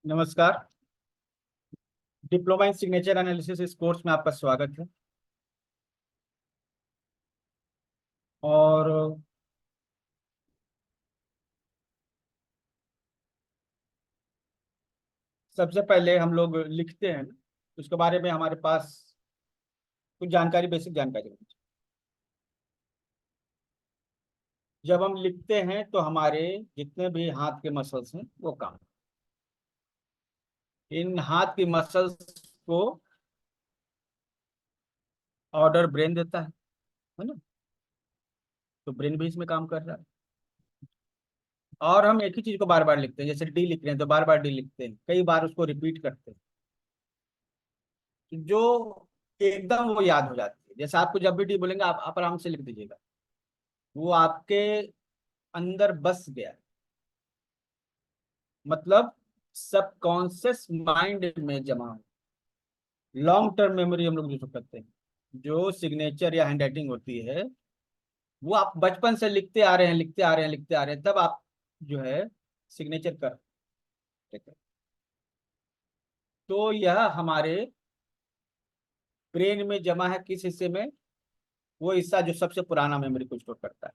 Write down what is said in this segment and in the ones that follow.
नमस्कार। Diploma in signature analysis इस course में आपका स्वागत है। और सबसे पहले हम लोग लिखते हैं, उसके बारे में हमारे पास कुछ जानकारी, बेसिक जानकारी होनी चाहिए। जब हम लिखते हैं तो हमारे जितने भी हाथ के मसल्स हैं वो काम, इन हाथ की मसल्स को ऑर्डर ब्रेन देता है ना। तो ब्रेन भी इसमें काम कर रहा है। और हम एक ही चीज को बार बार लिखते हैं, जैसे डी लिख रहे हैं तो बार बार डी लिखते हैं, कई बार उसको रिपीट करते हैं जो एकदम वो याद हो जाती है। जैसे आपको जब भी डी बोलेंगे आप आराम से लिख दीजिएगा, वो आपके अंदर बस गया। मतलब सबकॉन्शियस माइंड में जमा हो। लॉन्ग टर्म मेमोरी हम लोग जिसको कहते हैं, जो सिग्नेचर या हैंडराइटिंग होती है वो आप बचपन से लिखते आ रहे हैं, लिखते आ रहे हैं, लिखते आ रहे हैं, तब आप जो है सिग्नेचर कर, ठीक है। तो यह हमारे ब्रेन में जमा है, किस हिस्से में? वो हिस्सा जो सबसे पुराना मेमोरी को स्टोर करता है।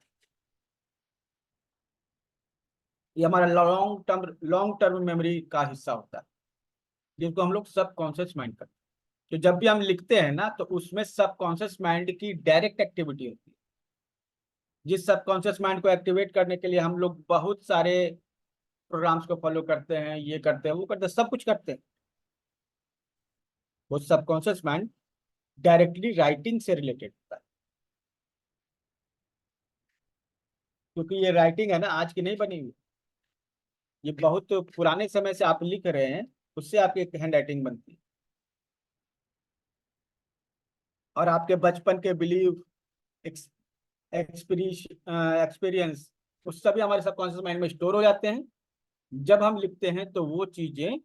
ये हमारा लॉन्ग टर्म मेमोरी का हिस्सा होता है, जिसको हम लोग सबकॉन्शियस माइंड करते हैं। तो जब भी हम लिखते हैं ना तो उसमें सबकॉन्शियस माइंड की डायरेक्ट एक्टिविटी होती है। जिस सबकॉन्शियस माइंड को एक्टिवेट करने के लिए हम लोग बहुत सारे प्रोग्राम्स को फॉलो करते हैं, ये करते हैं, वो करते हैं, सब कुछ करते हैं। वो सबकॉन्शियस माइंड डायरेक्टली राइटिंग से रिलेटेड होता है, क्योंकि ये राइटिंग है ना, आज की नहीं बनी हुई। ये बहुत पुराने समय से आप लिख रहे हैं, उससे आपकी एक हैंड राइटिंग बनती है। और आपके बचपन के बिलीव, एक्सपीरियंस, उस सभी हमारे सबकॉन्शियस माइंड में स्टोर हो जाते हैं। जब हम लिखते हैं तो वो चीजें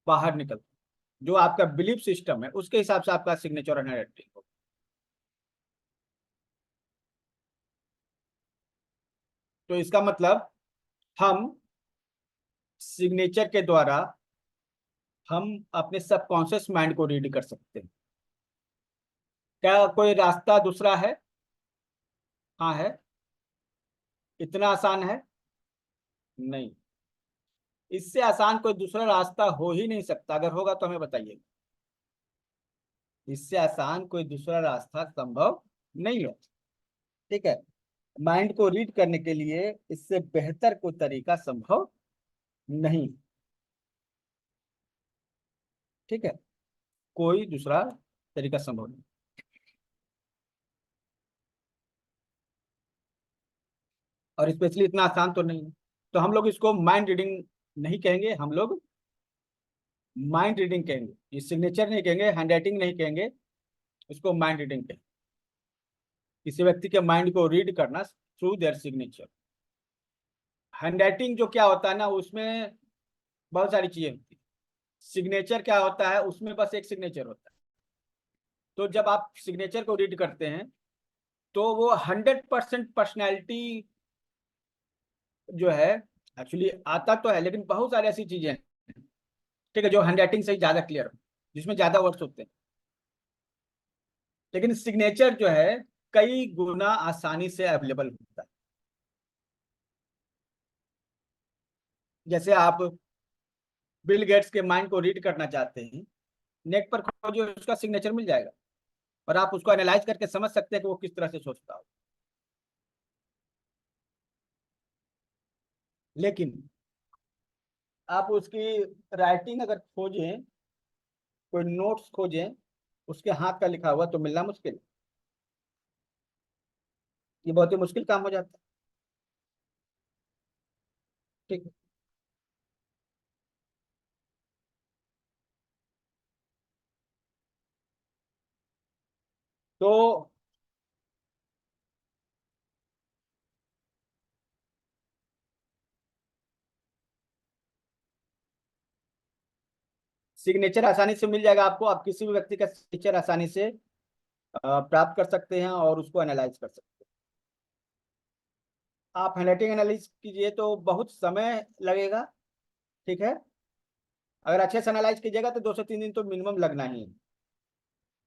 बाहर निकलती हैं। जो आपका बिलीफ सिस्टम है उसके हिसाब से आपका सिग्नेचर और हैंडराइटिंग होगा। तो इसका मतलब हम सिग्नेचर के द्वारा हम अपने सबकॉन्शियस माइंड को रीड कर सकते हैं। क्या कोई रास्ता दूसरा है? हाँ है। इतना आसान है? नहीं। इससे आसान कोई दूसरा रास्ता हो ही नहीं सकता, अगर होगा तो हमें बताइए। इससे आसान कोई दूसरा रास्ता संभव नहीं है, ठीक है। माइंड को रीड करने के लिए इससे बेहतर कोई तरीका संभव नहीं, ठीक है। कोई दूसरा तरीका संभव नहीं। और स्पेशली इतना आसान तो नहीं है। तो हम लोग इसको माइंड रीडिंग नहीं कहेंगे, हम लोग माइंड रीडिंग कहेंगे। ये सिग्नेचर नहीं कहेंगे, हैंडराइटिंग नहीं कहेंगे, इसको माइंड रीडिंग कहेंगे। किसी व्यक्ति के माइंड को रीड करना थ्रू देयर सिग्नेचर। हैंडराइटिंग जो क्या होता है ना, उसमें बहुत सारी चीजें होती है। सिग्नेचर क्या होता है, उसमें बस एक सिग्नेचर होता है। तो जब आप सिग्नेचर को रीड करते हैं तो वो 100% पर्सनैलिटी जो है, एक्चुअली आता तो है, लेकिन बहुत सारी ऐसी चीजें हैं, ठीक है, जो हैंडराइटिंग से ज्यादा क्लियर हो, जिसमें ज्यादा वर्ड्स होते हैं। लेकिन सिग्नेचर जो है कई गुना आसानी से अवेलेबल होता है। जैसे आप बिल गेट्स के माइंड को रीड करना चाहते हैं, नेट पर खोजिए, उसका सिग्नेचर मिल जाएगा और आप उसको एनालाइज करके समझ सकते हैं कि वो किस तरह से सोचता हो। लेकिन आप उसकी राइटिंग अगर खोजें, कोई नोट्स खोजें, उसके हाथ का लिखा हुआ, तो मिलना मुश्किल। ये बहुत ही मुश्किल काम हो जाता है, ठीक है। तो सिग्नेचर आसानी से मिल जाएगा आपको, आप किसी भी व्यक्ति का सिग्नेचर आसानी से प्राप्त कर सकते हैं और उसको एनालाइज कर सकते हैं। आप हैंडराइटिंग एनालिसिस कीजिए तो बहुत समय लगेगा, ठीक है। अगर अच्छे से एनालाइज कीजिएगा तो 2 से 3 दिन तो मिनिमम लगना ही है।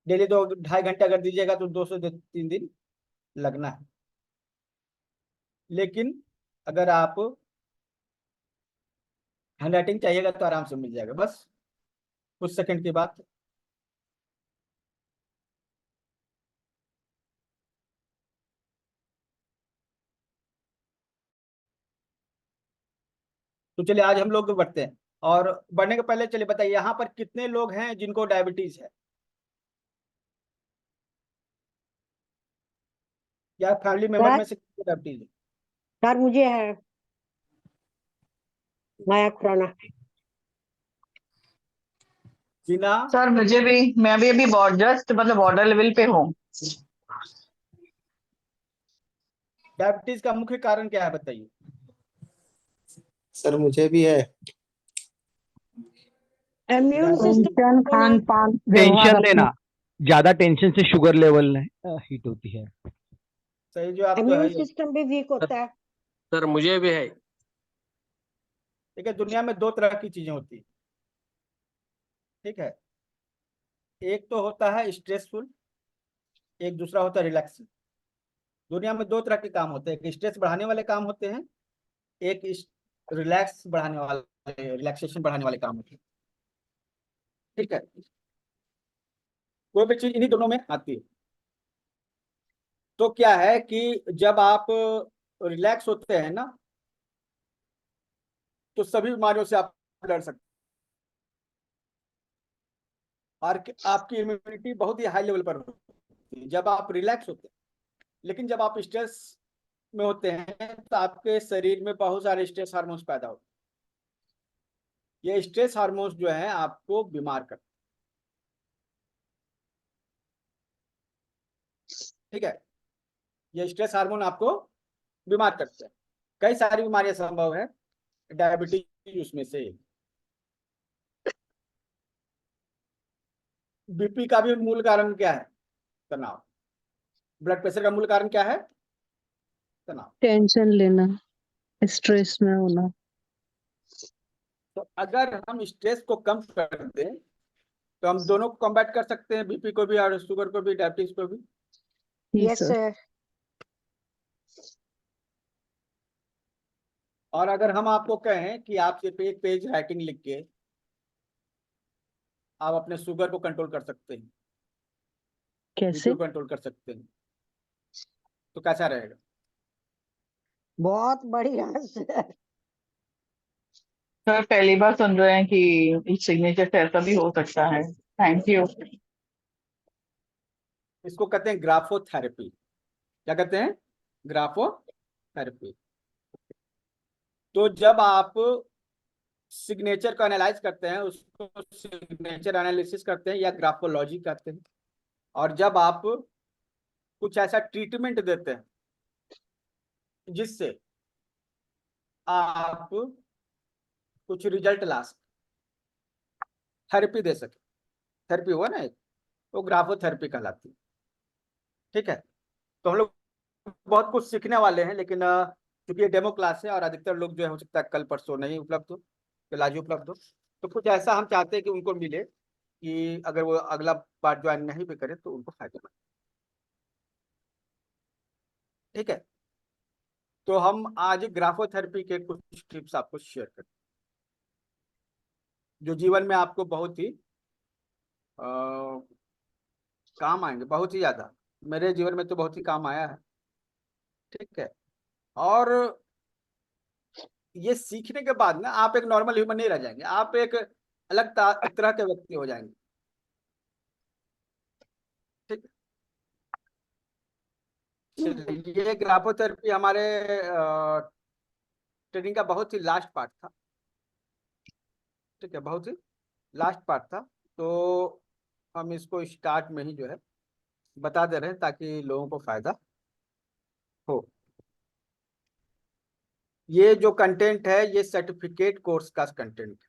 डेली 2 ढाई घंटे अगर दीजिएगा तो 2 से 3 दिन लगना है। लेकिन अगर आप हैंड राइटिंग चाहिएगा तो आराम से मिल जाएगा, बस कुछ सेकंड की बात। तो चलिए आज हम लोग बढ़ते हैं, और बढ़ने के पहले चलिए बताइए यहाँ पर कितने लोग हैं जिनको डायबिटीज है, या फैमिली मेंबर सर में से किसको डायबिटीज है? सर मुझे है माया खुराना। बिना सर मुझे भी, मैं भी अभी जस्ट मतलब बॉर्डर लेवल पे हूँ। डायबिटीज का मुख्य कारण क्या है बताइए? सर मुझे भी है। इम्यून डायबिटीज सिस्टम खान पान टेंशन लेना, ज्यादा टेंशन से शुगर लेवल हीट होती है। सही जवाब तो है इम्यून ही। सिस्टम भी वीक होता है। सर मुझे भी है। देखिए दुनिया में दो तरह की चीजें होती है, ठीक है। एक तो होता है स्ट्रेसफुल, एक दूसरा होता है रिलैक्सिंग। दुनिया में दो तरह के काम होते हैं, एक स्ट्रेस बढ़ाने वाले काम होते हैं, एक रिलैक्स बढ़ाने वाले, रिलैक्सेशन बढ़ाने वाले काम होते हैं, ठीक है। कोई भी चीज इन्हीं दोनों में आती है। तो क्या है कि जब आप रिलैक्स होते हैं ना, तो सभी बीमारियों से आप लड़ सकते हैं, और आपकी इम्यूनिटी बहुत ही हाई लेवल पर होती है जब आप रिलैक्स होते हैं। लेकिन जब आप स्ट्रेस में होते हैं तो आपके शरीर में बहुत सारे स्ट्रेस हार्मोन्स पैदा होते हैं। ये स्ट्रेस हार्मोन्स जो है आपको बीमार करते हैं, ठीक है। ये स्ट्रेस हार्मोन आपको बीमार करते हैं। कई सारी बीमारियां संभव है, डायबिटीज उसमें से। बीपी का भी मूल कारण क्या है? तनाव। ब्लड प्रेशर का मूल कारण क्या है? तनाव। टेंशन लेना, स्ट्रेस में होना। तो अगर हम स्ट्रेस को कम कर दें तो हम दोनों को कॉम्बैट कर सकते हैं, बीपी को भी और शुगर को भी, डायबिटीज को भी। जी यस सर। सर। और अगर हम आपको कहें कि आप सिर्फ एक पेज राइटिंग लिख के आप अपने शुगर को कंट्रोल कर सकते हैं, बीपी कैसे? को कंट्रोल कर सकते हैं, तो कैसा रहेगा? बहुत बढ़िया सर। सर पहली बार सुन रहे हैं कि इस सिग्नेचर से ऐसा भी हो सकता है। Thank you. इसको कहते हैं ग्राफोथेरेपी। क्या कहते हैं? ग्राफोथेरेपी। तो जब आप सिग्नेचर को एनालाइज करते हैं, उसको सिग्नेचर एनालिसिस करते हैं या ग्राफोलॉजी कहते हैं, और जब आप कुछ ऐसा ट्रीटमेंट देते हैं जिससे आप कुछ रिजल्ट ला सके, थेरेपी दे सके, थेरेपी हुआ ना एक, तो ग्राफोथेरेपी कहलाती है, ठीक है। तो हम लोग बहुत कुछ सीखने वाले हैं, लेकिन चूंकि ये डेमो क्लास है और अधिकतर लोग जो है हो सकता है कल परसों नहीं उपलब्ध हो, कल आज उपलब्ध हो, तो कुछ ऐसा हम चाहते हैं कि उनको मिले कि अगर वो अगला बार ज्वाइन नहीं भी करे तो उनको फायदा मिले, ठीक है। तो हम आज ग्राफोथेरेपी के कुछ टिप्स आपको शेयर करें जो जीवन में आपको बहुत ही काम आएंगे, बहुत ही ज्यादा। मेरे जीवन में तो बहुत ही काम आया है, ठीक है। और ये सीखने के बाद ना आप एक नॉर्मल ह्यूमन नहीं रह जाएंगे, आप एक अलग तरह के व्यक्ति हो जाएंगे, ठीक है। चलिए, ये ग्राफोथेरेपी हमारे ट्रेनिंग का बहुत ही लास्ट पार्ट था, ठीक है, बहुत ही लास्ट पार्ट था। तो हम इसको स्टार्ट में ही जो है बता दे रहे हैं ताकि लोगों को फायदा हो। ये जो कंटेंट है ये सर्टिफिकेट कोर्स का कंटेंट है,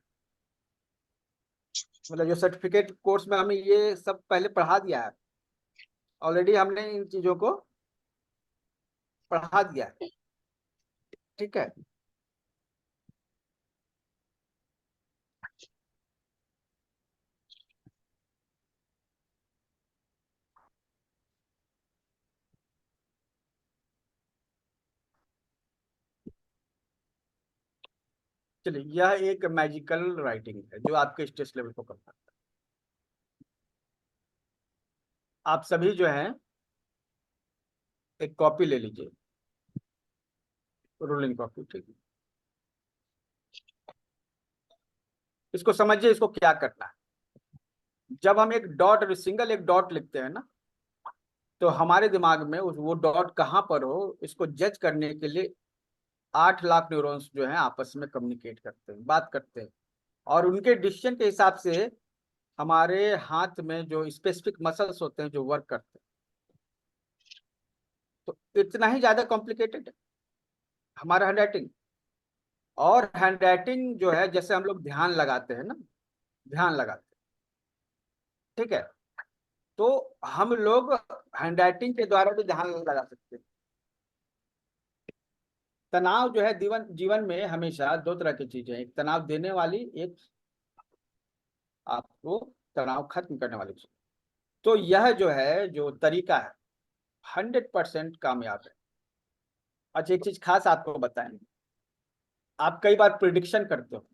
मतलब जो सर्टिफिकेट कोर्स में हमें ये सब पहले पढ़ा दिया है, ऑलरेडी हमने इन चीजों को पढ़ा दिया है, ठीक है। चलिए, यह एक मैजिकल राइटिंग है जो आपके स्ट्रेस लेवल को कम करता है। आप सभी जो हैं एक कॉपी ले लीजिए, रोलिंग कॉपी, ठीक है। इसको समझिए, इसको क्या करना है। जब हम एक डॉट, सिंगल एक डॉट लिखते हैं ना, तो हमारे दिमाग में वो डॉट कहाँ पर हो इसको जज करने के लिए 8 लाख न्यूरॉन्स जो हैं आपस में कम्युनिकेट करते हैं, बात करते हैं, और उनके डिसीजन के हिसाब से हमारे हाथ में जो स्पेसिफिक मसल्स होते हैं जो वर्क करते हैं। तो इतना ही ज्यादा कॉम्प्लिकेटेड है हमारा हैंडराइटिंग। और हैंडराइटिंग जो है, जैसे हम लोग ध्यान लगाते हैं ना, ध्यान लगाते हैं, ठीक है, तो हम लोग हैंडराइटिंग के द्वारा भी ध्यान लगा सकते हैं। तनाव जो है जीवन जीवन में हमेशा दो तरह की चीजें, एक तनाव देने वाली, एक आपको तनाव खत्म करने वाली चीज। तो यह जो है जो तरीका है 100% कामयाब है। अच्छा, एक चीज खास आपको बताएं, आप कई बार प्रिडिक्शन करते हो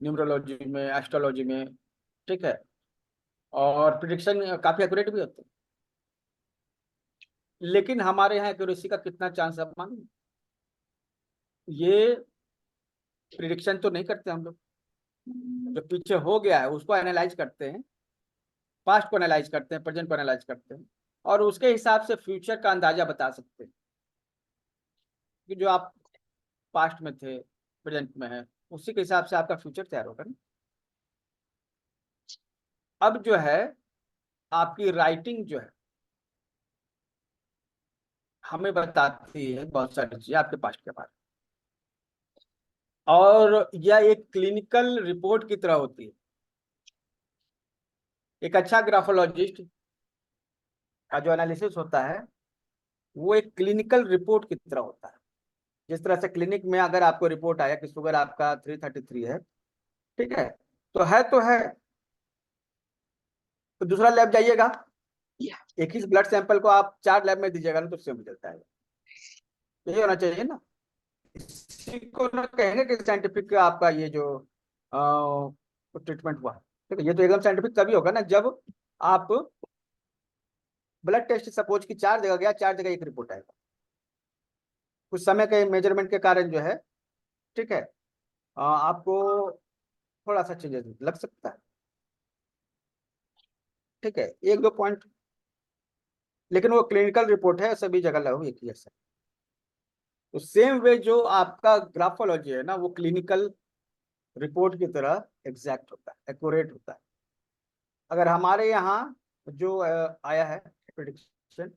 न्यूमरोलॉजी में, एस्ट्रोलॉजी में, ठीक है, और प्रिडिक्शन काफी एक्यूरेट भी होते हैं, लेकिन हमारे यहाँ एक्यूरेसी का कितना चांस है आप मालूम? ये प्रिडिक्शन तो नहीं करते हम लोग, जो पीछे हो गया है उसको एनालाइज करते हैं, पास्ट को एनालाइज करते हैं, प्रेजेंट को एनालाइज करते हैं, और उसके हिसाब से फ्यूचर का अंदाजा बता सकते हैं कि जो आप पास्ट में थे, प्रेजेंट में है, उसी के हिसाब से आपका फ्यूचर तैयार होगा ना। अब जो है आपकी राइटिंग जो है हमें बताती है बहुत सारी चीजें आपके पास्ट के बारे में, और यह एक क्लिनिकल रिपोर्ट की तरह होती है। एक अच्छा ग्राफोलॉजिस्ट का जो एनालिसिस होता है वो एक क्लिनिकल रिपोर्ट की तरह होता है। जिस तरह से क्लिनिक में अगर आपको रिपोर्ट आया कि शुगर आपका 333 है, ठीक है, तो है, तो दूसरा लैब जाइएगा, एक ही ब्लड सैंपल को आप 4 लैब में दीजिएगा ना, तो उससे रिजल्ट आएगा। यही होना चाहिए ना। इसी को ना कहेंगे कि साइंटिफिक आपका ये जो ट्रीटमेंट हुआ, ठीक है। ये तो एकदम साइंटिफिक तभी होगा ना जब आप ब्लड टेस्ट सपोज की 4 जगह गया, 4 जगह एक रिपोर्ट आएगा। कुछ समय के मेजरमेंट के कारण जो है, ठीक है, आपको थोड़ा सा चेंजेस लग सकता है, ठीक है, 1-2 पॉइंट, लेकिन वो क्लिनिकल रिपोर्ट है, सभी जगह लागू एक ही ऐसा। तो सेम वे जो आपका ग्राफोलॉजी है ना, वो क्लिनिकल रिपोर्ट की तरह एग्जैक्ट होता है, एक्यूरेट होता है। अगर हमारे यहाँ जो आया है प्रिडिक्शन,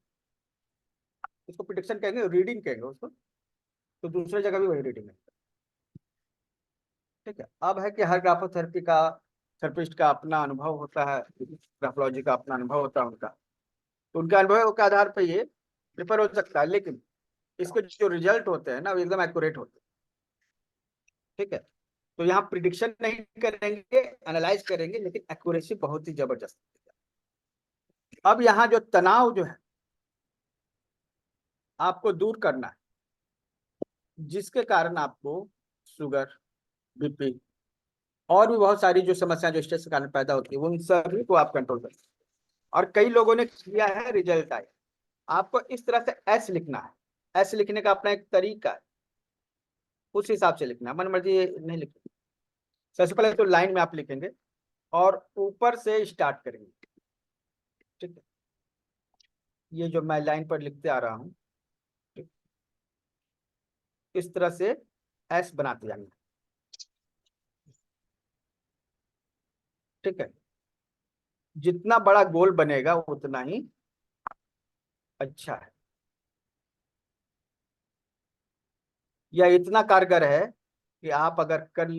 इसको प्रिडिक्शन कहेंगे, रीडिंग कहेंगे उसको, तो दूसरे जगह भी वही रीडिंग है, ठीक है। अब है कि हर ग्राफोथेरेपी का, थेरेपिस्ट का अपना अनुभव होता है, ग्राफोलॉजी का अपना अनुभव होता है उनका, तो उनके अनुभव के आधार पर ये प्रिपेयर हो सकता है, लेकिन इसके जो रिजल्ट होते हैं ना वो एकदम एक्यूरेट होते हैं, ठीक है। तो यहाँ प्रिडिक्शन नहीं करेंगे, एनालाइज करेंगे, लेकिन एक्यूरेसी बहुत ही जबरदस्त है। अब यहाँ जो तनाव जो है आपको दूर करना है, जिसके कारण आपको शुगर, बीपी और भी बहुत सारी जो समस्याएं जो स्ट्रेस के कारण पैदा होती है, उन सभी को आप कंट्रोल कर सकते हैं। और कई लोगों ने किया है, रिजल्ट आए। आपको इस तरह से एस लिखना है, एस लिखने का अपना एक तरीका है, उस हिसाब से लिखना है, मन मर्जी नहीं लिखना। सबसे पहले तो लाइन में आप लिखेंगे और ऊपर से स्टार्ट करेंगे, ठीक है। ये जो मैं लाइन पर लिखते आ रहा हूँ, इस तरह से एस बनाते जाएंगे, ठीक है। जितना बड़ा गोल बनेगा उतना ही अच्छा है। यह इतना कारगर है कि आप अगर कर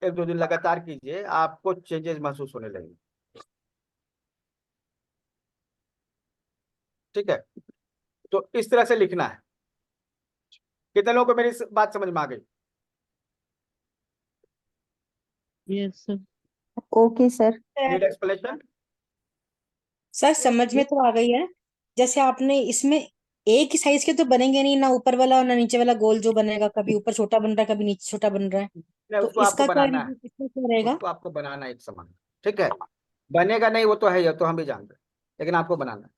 1-2 दिन लगातार कीजिए, आपको चेंजेस महसूस होने लगेंगे, ठीक है। तो इस तरह से लिखना है। कितने लोगों को मेरी बात समझ में आ गई? Yes sir. Okay sir. Need explanation? Sir समझ में तो आ गई है। जैसे आपने इसमें एक ही साइज के तो बनेंगे नहीं ना, ऊपर वाला और ना नीचे वाला गोल जो बनेगा, कभी ऊपर छोटा बन रहा है कभी नीचे छोटा बन रहा है। नहीं, तो उसको आपको इसका क्या बनाना है, रीजन, इसका क्या रहेगा? उसको आपको बनाना है एक समान। ठीक है, बनेगा नहीं वो तो है, ये तो हम भी जानते हैं, लेकिन आपको बनाना है।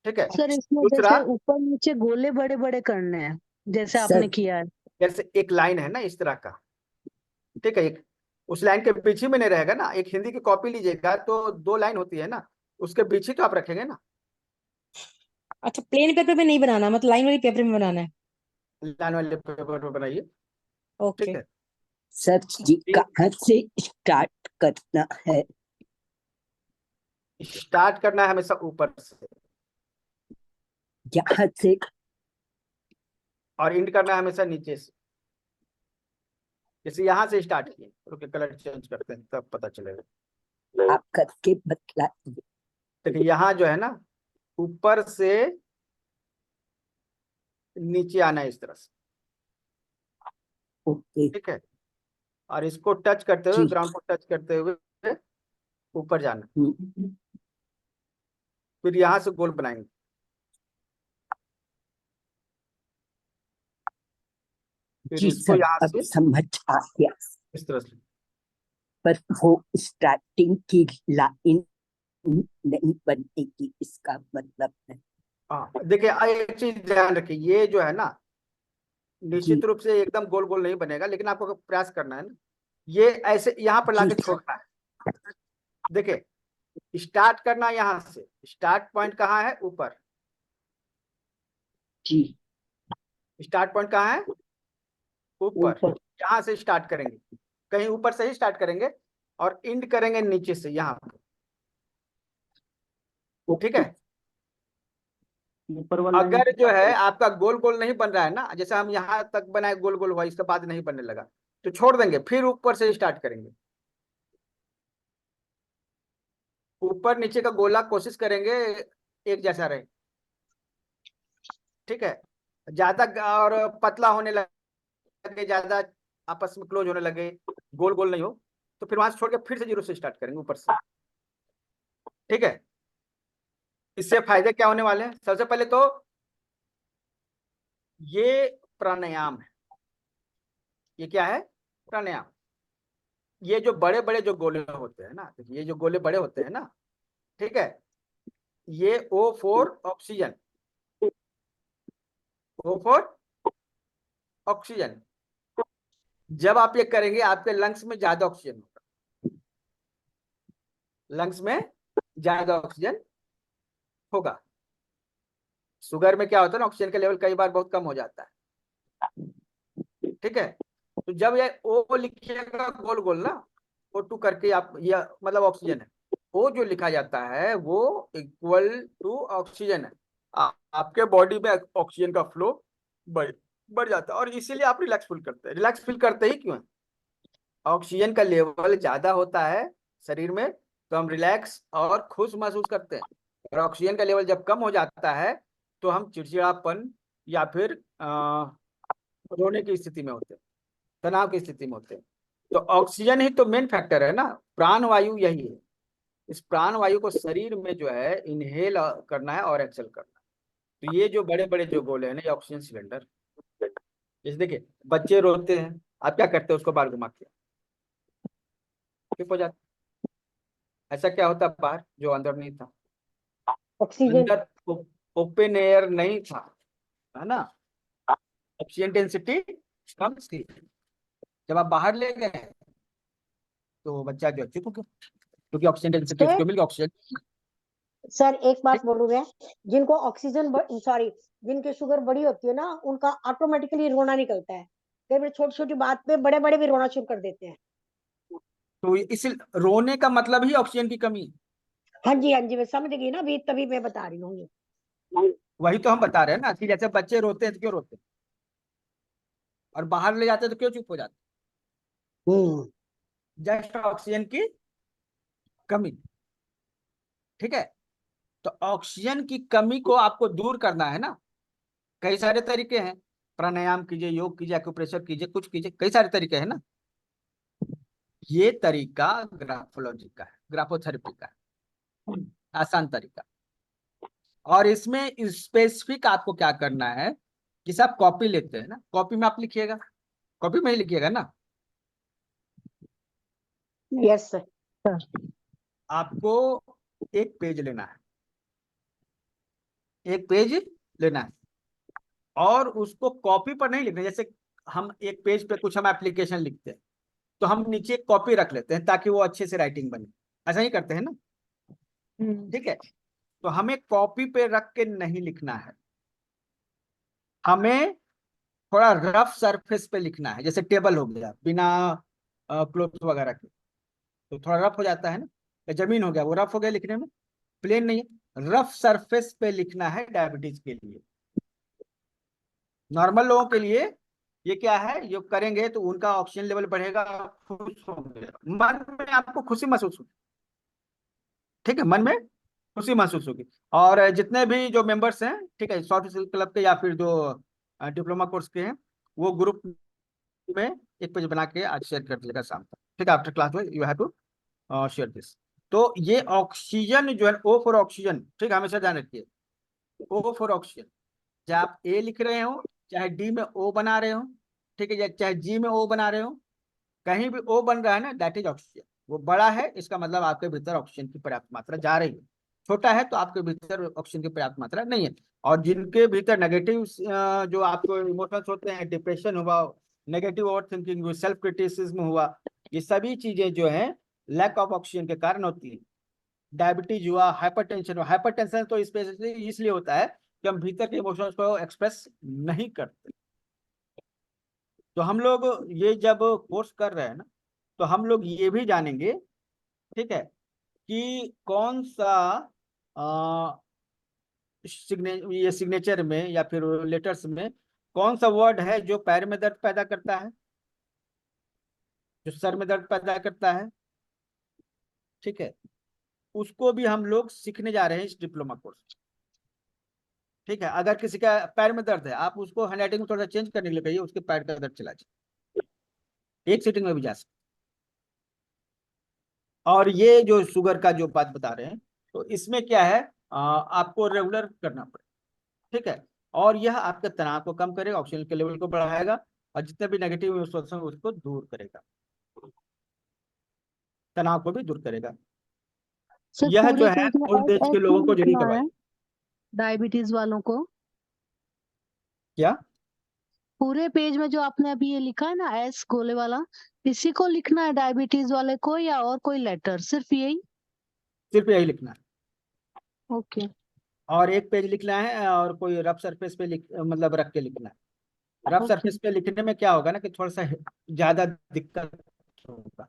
ठीक है। सर इसमें दूसरा, जैसे ऊपर नीचे गोले बड़े बड़े करने हैं, जैसे आपने सर किया है। जैसे एक लाइन है ना इस तरह का, ठीक है, एक उस लाइन के पीछे में नहीं रहेगा ना, एक हिंदी की कॉपी लीजिएगा तो 2 लाइन होती है ना, उसके पीछे तो आप रखेंगे ना। अच्छा, प्लेन पेपर पे नहीं बनाना, मतलब लाइन वाली पेपर में बनाना है। लाइन वाले पेपर पर बनाइए। ठीक ओके। है। सर जी ये कहाँ से स्टार्ट करना है? स्टार्ट करना है हमेशा ऊपर से, यहाँ से? और एंड करना है हमेशा नीचे से। जैसे यहाँ से स्टार्ट किए, रुके कलर चेंज करते हैं तब पता चलेगा। आप करके बतलाइए। देखिए यहाँ जो है ना, ऊपर से नीचे आना है इस तरह से। ओके ठीक है, और इसको टच करते हुए, जी। ग्राउंड को टच करते हुए ऊपर जाना। हम्म, फिर यहाँ से गोल बनाएंगे, फिर जी इसको सर यहाँ अब से समझ आ गया। इस तरह से। पर वो स्टार्टिंग की लाइन नहीं बनेगी, इसका मतलब है। हाँ देखिए, एक चीज ध्यान रखिए, ये जो है ना जी निश्चित रूप से एकदम गोल गोल नहीं बनेगा, लेकिन आपको प्रयास करना है ना, ये ऐसे यहाँ पर जी लाके छोड़ना है। देखिए, स्टार्ट करना यहाँ से, स्टार्ट पॉइंट कहाँ है? ऊपर। जी। स्टार्ट पॉइंट कहाँ है? ऊपर। ऊपर। यहाँ से स्टार्ट करेंगे, कहीं ऊपर से ही स्टार्ट करेंगे, और एंड करेंगे नीचे से यहाँ पे। ठीक है। ऊपर वाला अगर जो है आपका गोल गोल नहीं बन रहा है ना, जैसे हम यहाँ तक बनाए गोल गोल हुआ, इसके बाद नहीं बनने लगा, तो छोड़ देंगे, फिर ऊपर से स्टार्ट करेंगे। ऊपर नीचे का गोला कोशिश करेंगे एक जैसा रहे। ठीक है। ज्यादा और पतला होने लगे, ज्यादा आपस में क्लोज होने लगे, गोल गोल नहीं हो, तो फिर वहां से छोड़ के फिर से जीरो से स्टार्ट करेंगे ऊपर से। ठीक है। इससे फायदे क्या होने वाले हैं? सबसे पहले तो ये प्राणायाम है। ये क्या है? प्राणायाम। ये जो बड़े बड़े जो गोले होते हैं ना, देखिए ये जो गोले बड़े होते हैं ना, ठीक है, ये O4 ऑक्सीजन, O4 ऑक्सीजन, जब आप ये करेंगे आपके लंग्स में ज्यादा ऑक्सीजन होगा, लंग्स में ज्यादा ऑक्सीजन होगा। शुगर में क्या होता है ना, ऑक्सीजन का लेवल कई बार बहुत कम हो जाता है। ठीक है। तो जब ये ओ लिखिएगा गोल गोल ना, O2 करके, आप ये मतलब ऑक्सीजन है, ओ जो लिखा जाता है वो इक्वल टू ऑक्सीजन है। आपके बॉडी में ऑक्सीजन का फ्लो बढ़ बढ़ जाता है, और इसीलिए आप रिलैक्स फील करते हैं। रिलैक्स फील करते ही क्यों है? ऑक्सीजन का लेवल ज्यादा होता है शरीर में, तो हम रिलैक्स और खुश महसूस करते हैं। और ऑक्सीजन का लेवल जब कम हो जाता है तो हम चिड़चिड़ापन या फिर रोने की स्थिति में होते हैं, तनाव की स्थिति में होते हैं। तो ऑक्सीजन ही तो मेन फैक्टर है ना, प्राण वायु यही है। इस प्राण वायु को शरीर में जो है इनहेल करना है और एक्सेल करना है। तो ये जो बड़े बड़े जो गोले हैं ना, ये ऑक्सीजन सिलेंडर। जैसे देखिए, बच्चे रोते हैं, आप क्या करते हैं? उसको बाहर घुमा के चुप हो जाते। ऐसा क्या होता बाहर जो अंदर नहीं था? ऑक्सीजन। अंदर ओपन एयर नहीं था, है ना, ऑक्सीजन डेंसिटी कम थी। जब आप बाहर ले गए तो बच्चा जो है चुप हो गया, क्योंकि ऑक्सीजन डेंसिटी सर उसको मिल गया, ऑक्सीजन। सर एक बात ठीक। बोलूं मैं, जिनको ऑक्सीजन सॉरी, जिनकी शुगर बड़ी होती है ना, उनका ऑटोमेटिकली रोना निकलता है। कई बार छोटी छोटी बात पे बड़े बड़े भी रोना शुरू कर देते हैं। तो इस रोने का मतलब ही ऑक्सीजन की कमी है। हाँ जी मैं समझ गई ना, अभी तभी मैं बता रही हूँ ये। वही तो हम बता रहे हैं ना कि जैसे बच्चे रोते हैं तो क्यों रोते हैं, और बाहर ले जाते हैं तो क्यों चुप हो जाते हम्म। हैं? जस्ट ऑक्सीजन की कमी। ठीक है। तो ऑक्सीजन की कमी को आपको दूर करना है ना, कई सारे तरीके हैं। प्राणायाम कीजिए, योग कीजिए, एक्यूप्रेशर कीजिए, कुछ कीजिए, कई सारे तरीके हैं ना। ये तरीका ग्राफोलॉजी का है, ग्राफोथेरेपी का है, आसान तरीका। और इसमें स्पेसिफिक आपको क्या करना है, जैसे आप कॉपी लेते हैं ना, कॉपी में आप लिखिएगा, कॉपी में ही लिखिएगा ना। Yes sir. आपको एक पेज लेना है, एक पेज लेना है, और उसको कॉपी पर नहीं लिखना। जैसे हम एक पेज पे कुछ हम एप्लीकेशन लिखते हैं, तो हम नीचे कॉपी रख लेते हैं ताकि वो अच्छे से राइटिंग बने, ऐसा ही करते हैं ना, ठीक है। तो हमें कॉपी पे रख के नहीं लिखना है, हमें थोड़ा रफ सरफेस पे लिखना है। जैसे टेबल हो गया बिना क्लोथ वगैरह के, तो थोड़ा रफ हो जाता है ना, या जमीन हो गया वो रफ हो गया लिखने में, प्लेन नहीं है, रफ सरफेस पे लिखना है डायबिटीज के लिए। नॉर्मल लोगों के लिए ये क्या है, योग करेंगे तो उनका ऑक्सीजन लेवल बढ़ेगा, खुश होंगे, मन में आपको खुशी महसूस होगी, ठीक है, मन में खुशी महसूस होगी। और जितने भी जो मेंबर्स हैं, ठीक है, सॉफ्ट स्किल क्लब के या फिर जो डिप्लोमा कोर्स के हैं, वो ग्रुप में एक पेज बना के आज शेयर कर दीजिएगा शाम तक, ठीक है। आफ्टर क्लास में you have to share this. तो ये ऑक्सीजन जो है, ओ फॉर ऑक्सीजन, ठीक है, हमेशा ध्यान रखिए, ओ फॉर ऑक्सीजन, चाहे आप ए लिख रहे हो, चाहे डी में ओ बना रहे हो, ठीक है, या चाहे जी में ओ बना रहे हो, कहीं भी ओ बन रहा है ना, दैट इज ऑक्सीजन। वो बड़ा है, इसका मतलब आपके भीतर ऑक्सीजन की पर्याप्त मात्रा जा रही है, छोटा है तो आपके भीतर ऑक्सीजन की पर्याप्त मात्रा नहीं है। और जिनके भीतर नेगेटिव जो आपको इमोशंस होते हैं, डिप्रेशन हुआ, negative over thinking, self criticism हुआ, ये सभी चीजें जो है लैक ऑफ ऑक्सीजन के कारण होती है। डायबिटीज हुआ, हाइपरटेंशन हुआ, हाइपरटेंशन तो स्पेशली इसलिए होता है कि हम भीतर के इमोशंस को एक्सप्रेस नहीं करते। तो हम लोग ये जब कोर्स कर रहे हैं ना, तो हम लोग ये भी जानेंगे, ठीक है, कि कौन सा ये सिग्नेचर में या फिर लेटर्स में कौन सा वर्ड है जो पैर में दर्द पैदा करता है, जो सर में दर्द पैदा करता है, ठीक है, उसको भी हम लोग सीखने जा रहे हैं इस डिप्लोमा कोर्स। ठीक है, अगर किसी का पैर में दर्द है, आप उसको हैंडराइटिंग में थोड़ा चेंज करने के लिए कहिए, उसके पैर का दर्द चला जाए, एक सीटिंग में भी जा सकते। और ये जो शुगर का जो बात बता रहे हैं, तो इसमें क्या है, आपको रेगुलर करना पड़ेगा, ठीक है। और यह आपके तनाव को कम करेगा, ऑक्सीजन के लेवल को बढ़ाएगा, और जितने भी नेगेटिव इमोशंस हैं उसको दूर करेगा, तनाव को भी दूर करेगा। सर यह जो पूरे है पेज में ओल्ड एस एज के एस लोगों क्यों को जरूरी लिखना दवाई। है डायबिटीज वालों को? क्या? पूरे पेज में जो आपने अभी ये लिखा है ना एस गोले वाला, इसी को लिखना है डायबिटीज वाले को या और कोई लेटर, सिर्फ यही? सिर्फ यही लिखना है, ओके। और एक पेज लिखना है, और कोई रफ सरफेस पे मतलब रख के लिखना है। Rough okay. सरफेस पे लिखने में क्या होगा ना, कि थोड़ा सा ज्यादा दिक्कत होगा,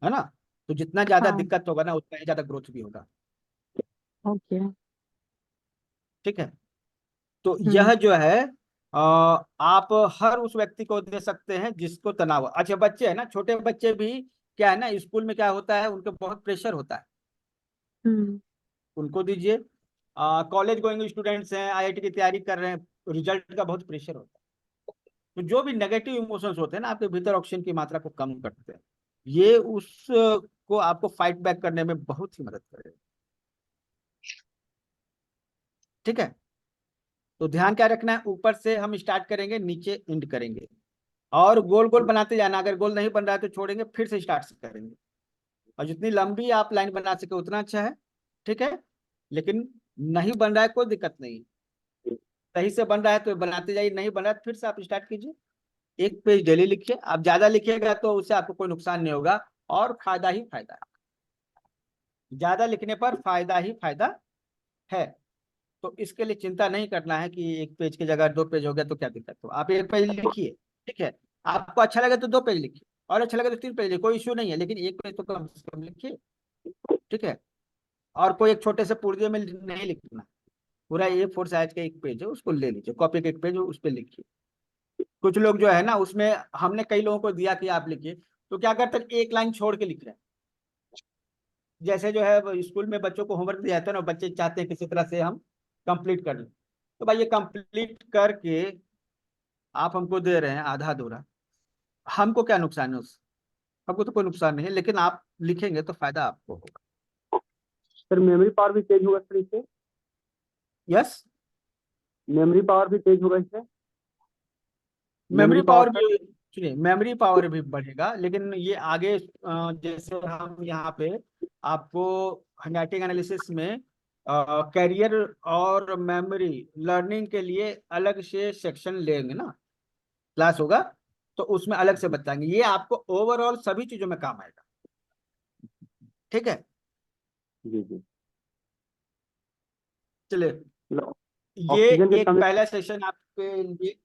है ना। तो जितना ज्यादा हाँ। दिक्कत होगा ना, उतना ही ज्यादा ग्रोथ भी होगा, ओके। ठीक है। तो यह जो है आप हर उस व्यक्ति को दे सकते हैं जिसको तनाव। अच्छा, बच्चे है ना, छोटे बच्चे भी क्या है ना, स्कूल में क्या होता है, उनको बहुत प्रेशर होता है, हम्म। उनको दीजिए। कॉलेज गोइंग स्टूडेंट्स हैं, आईआईटी की तैयारी कर रहे हैं, रिजल्ट का बहुत प्रेशर होता है। तो जो भी नेगेटिव इमोशंस होते हैं ना, आपके भीतर ऑक्सीजन की मात्रा को कम करते हैं, ये उस को आपको फाइट बैक करने में बहुत ही मदद करेगा, ठीक है। तो ध्यान क्या रखना है, ऊपर से हम स्टार्ट करेंगे, नीचे एंड करेंगे, और गोल गोल बनाते जाना। अगर गोल नहीं बन रहा है तो छोड़ेंगे, फिर से स्टार्ट से करेंगे, और जितनी लंबी आप लाइन बना सके उतना अच्छा है, ठीक है। लेकिन नहीं बन रहा है कोई दिक्कत नहीं, सही से बन रहा है तो बनाते जाइए, नहीं बन रहा है फिर से आप स्टार्ट कीजिए। एक पेज डेली लिखिए, आप ज्यादा लिखिएगा तो उससे आपको कोई नुकसान नहीं होगा, और फायदा ही फायदा है, ज्यादा लिखने पर फायदा ही फायदा है। तो इसके लिए चिंता नहीं करना है कि एक पेज की जगह दो पेज हो गया तो क्या दिक्कत हो, आप एक पेज लिखिए, ठीक है। आपको अच्छा लगे तो दो पेज लिखिए, और अच्छा लगे तो तीन पेज लिखिए, कोई इश्यू नहीं है, लेकिन एक पेज तो कम से कम लिखिए, ठीक है। और कोई एक छोटे से पुर्जे में नहीं लिखना, पूरा A4 साइज का एक पेज है, उसको ले लीजिए, कॉपी का एक पेज है, उस पर लिखिए। कुछ लोग जो है ना, उसमें हमने कई लोगों को दिया कि आप लिखिए, तो क्या करते हैं, एक लाइन छोड़ के लिख रहे हैं। जैसे जो है वो स्कूल में बच्चों को होमवर्क दिया जाता है ना, बच्चे चाहते हैं किसी तरह से हम कंप्लीट कर लें, तो भाई ये कंप्लीट करके आप हमको दे रहे हैं आधा अधूरा, हमको क्या नुकसान है उससे, हमको तो कोई नुकसान नहीं है, लेकिन आप लिखेंगे तो फायदा आपको होगा। सर मेमोरी पावर भी तेज होगा सर इससे? यस, मेमोरी पावर भी तेज होगा इससे? मेमोरी मेमोरी पावर पावर भी, सुनिए, मेमोरी पावर भी बढ़ेगा, लेकिन ये आगे जैसे हम यहाँ पे आपको हैंडराइटिंग एनालिसिस में कैरियर और मेमोरी लर्निंग के लिए अलग से सेक्शन लेंगे ना, क्लास होगा, तो उसमें अलग से बताएंगे। ये आपको ओवरऑल सभी चीजों में काम आएगा, ठीक है। जी जी। चलिए, मतलब ये ऑक्सीजन की एक कमी, पहला सेशन आपके लिए।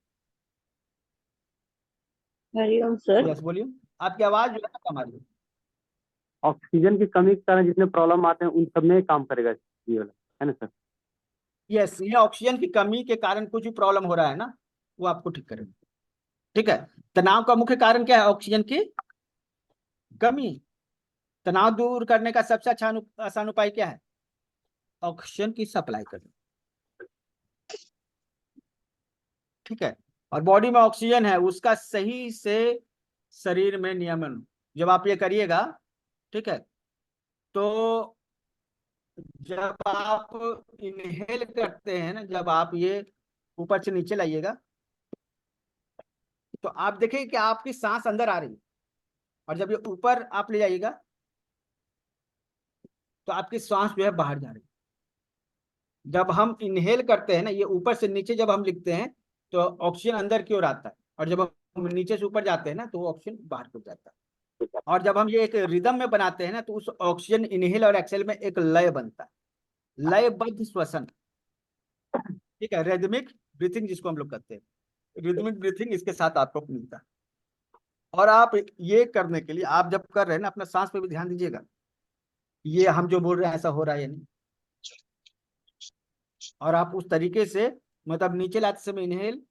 हरिओम सर। यस, बोलिए, आपकी आवाज जो है ना कम आ रही है। ऑक्सीजन की कमी के कारण जितने प्रॉब्लम आते हैं उन सब में काम करेगा ये वाला, है ना सर? यस, ये ऑक्सीजन की कमी के कारण कुछ भी प्रॉब्लम हो रहा है ना, वो आपको ठीक करेगा, ठीक है। तनाव का मुख्य कारण क्या है? ऑक्सीजन की कमी। तनाव दूर करने का सबसे अच्छा आसान उपाय क्या है? ऑक्सीजन की सप्लाई करना, ठीक है। और बॉडी में ऑक्सीजन है उसका सही से शरीर में नियमन, जब आप ये करिएगा, ठीक है, तो जब आप इनहेल करते हैं ना, जब आप ये ऊपर से नीचे लाइएगा, तो आप देखेंगे कि आपकी सांस अंदर आ रही है, और जब ये ऊपर आप ले जाइएगा तो आपकी सांस जो है बाहर जा रही है। जब हम इनहेल करते हैं ना, ये ऊपर से नीचे जब हम लिखते हैं तो ऑक्सीजन अंदर की ओर आता है, और जब हम नीचे से ऊपर जाते हैं ना तो वो ऑक्सीजन बाहर की ओर जाता है। और जब हम ये एक रिदम में बनाते हैं ना, तो उस ऑक्सीजन इनहेल और एक्सेल में एक लय बनता है, लयबद्ध श्वसन, ठीक है, रिदमिक ब्रीथिंग जिसको हम लोग कहते हैं, रिदमिक ब्रीथिंग इसके साथ आपको मिलता है। और आप ये करने के लिए, आप जब कर रहे हैं ना, अपना सांस पे भी ध्यान दीजिएगा, ये हम जो बोल रहे हैं ऐसा हो रहा है या नहीं। और आप उस तरीके से, मतलब नीचे लाते समय इनहेल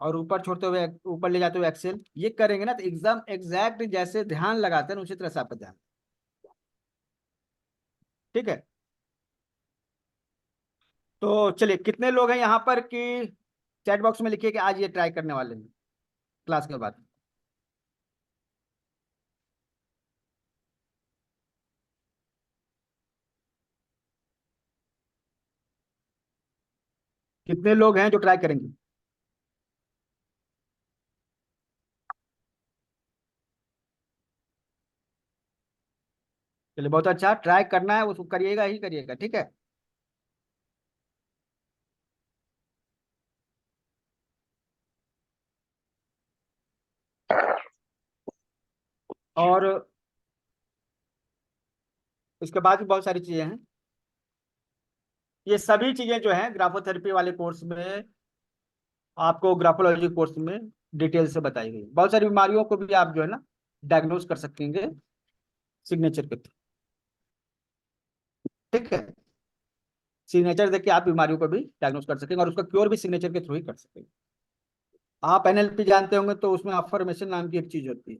और ऊपर छोड़ते हुए, ऊपर ले जाते हुए एक्सेल, ये करेंगे ना तो एग्जाम एग्जैक्ट जैसे ध्यान लगाते हैं उसी तरह से आपका ध्यान, ठीक है। तो चलिए, कितने लोग हैं यहाँ पर कि चैट बॉक्स में लिखिए कि आज ये ट्राई करने वाले हैं क्लास के बाद। कितने लोग हैं जो ट्राई करेंगे? चलिए, बहुत अच्छा, ट्राई करना है उसको करिएगा ही करिएगा, ठीक है। और इसके बाद भी बहुत सारी चीजें हैं, ये सभी चीजें जो हैं ग्राफोथेरेपी वाले कोर्स में, आपको ग्राफोलॉजी कोर्स में डिटेल से बताई गई। बहुत सारी बीमारियों को भी आप जो है ना डायग्नोज कर सकेंगे सिग्नेचर के थ्रू, ठीक है। सिग्नेचर देख के आप बीमारियों को भी डायग्नोज कर सकेंगे, और उसका क्योर भी सिग्नेचर के थ्रू ही कर सकेंगे। आप एनएलपी जानते होंगे, तो उसमें अफर्मेशन नाम की एक चीज होती है,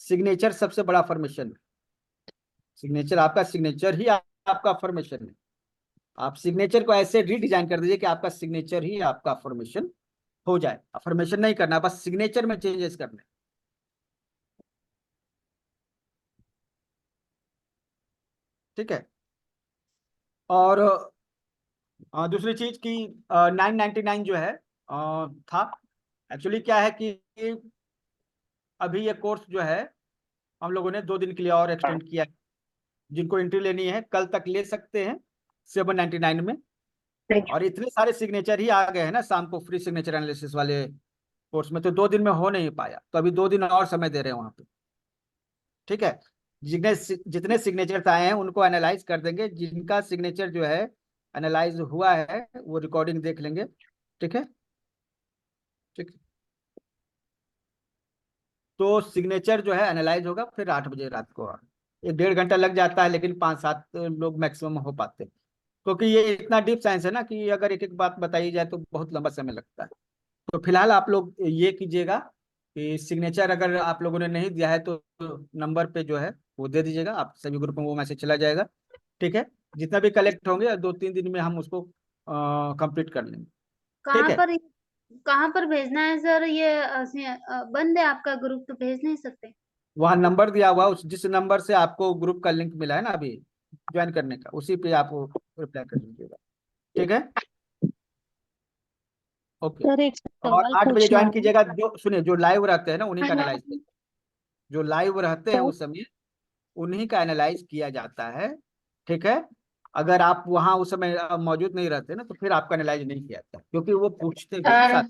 सिग्नेचर सबसे बड़ा अफर्मेशन है। सिग्नेचर, आपका सिग्नेचर ही आपका अफर्मेशन है। आप सिग्नेचर को ऐसे रीडिजाइन कर दीजिए कि आपका सिग्नेचर ही आपका अफर्मेशन हो जाए। अफर्मेशन नहीं करना, बस सिग्नेचर में चेंजेस करने, ठीक है। और दूसरी चीज की 999 जो है था, एक्चुअली क्या है कि अभी ये कोर्स जो है हम लोगों ने 2 दिन के लिए और एक्सटेंड किया है। जिनको एंट्री लेनी है कल तक ले सकते हैं 799 में। और इतने सारे सिग्नेचर ही आ गए हैं ना शाम को फ्री सिग्नेचर एनालिसिस वाले कोर्स में, तो 2 दिन में हो नहीं पाया, तो अभी 2 दिन और समय दे रहे हैं वहां पे, ठीक है। जितने सिग्नेचर आए हैं उनको एनालाइज कर देंगे, जिनका सिग्नेचर जो है एनालाइज हुआ है वो रिकॉर्डिंग देख लेंगे, ठीक है, ठीक। तो सिग्नेचर जो है एनालाइज होगा फिर 8 बजे रात को, 1-1.5 घंटा लग जाता है, लेकिन 5-7 लोग मैक्सिमम हो पाते हैं, क्योंकि ये इतना डीप साइंस है ना कि अगर एक एक बात बताई जाए तो बहुत लंबा समय लगता है। तो फिलहाल आप लोग ये कीजिएगा कि सिग्नेचर अगर आप लोगों ने नहीं दिया है तो नंबर पे जो है वो दे दीजिएगा, आप सभी ग्रुप में वो मैसेज चला जाएगा, ठीक है। जितना भी कलेक्ट होंगे 2-3 दिन में हम उसको कंप्लीट कर लेंगे, ठीक कहाँ है। पर कहाँ पर भेजना है सर? ये बंद है आपका ग्रुप, तो भेज नहीं सकते? वहाँ नंबर दिया हुआ, उस जिस नंबर से आपको ग्रुप का लिंक मिला है ना अभी ज्वाइन करने का, उसी पे आप रिप्लाई कर दीजिएगा। ठीक है, ओके। सर एक और सवाल 8 बजे पूछना ज्वाइन है कीजिएगा। जो सुनिए, जो लाइव रहते हैं ना उन्हीं का एनालाइज, जो लाइव रहते हैं सर। उस समय उन्हीं का एनालाइज किया जाता है। ठीक है, अगर आप वहां उस समय मौजूद नहीं रहते ना तो फिर आपका एनालाइज नहीं किया जाता, क्योंकि वो पूछते भी सर साथ।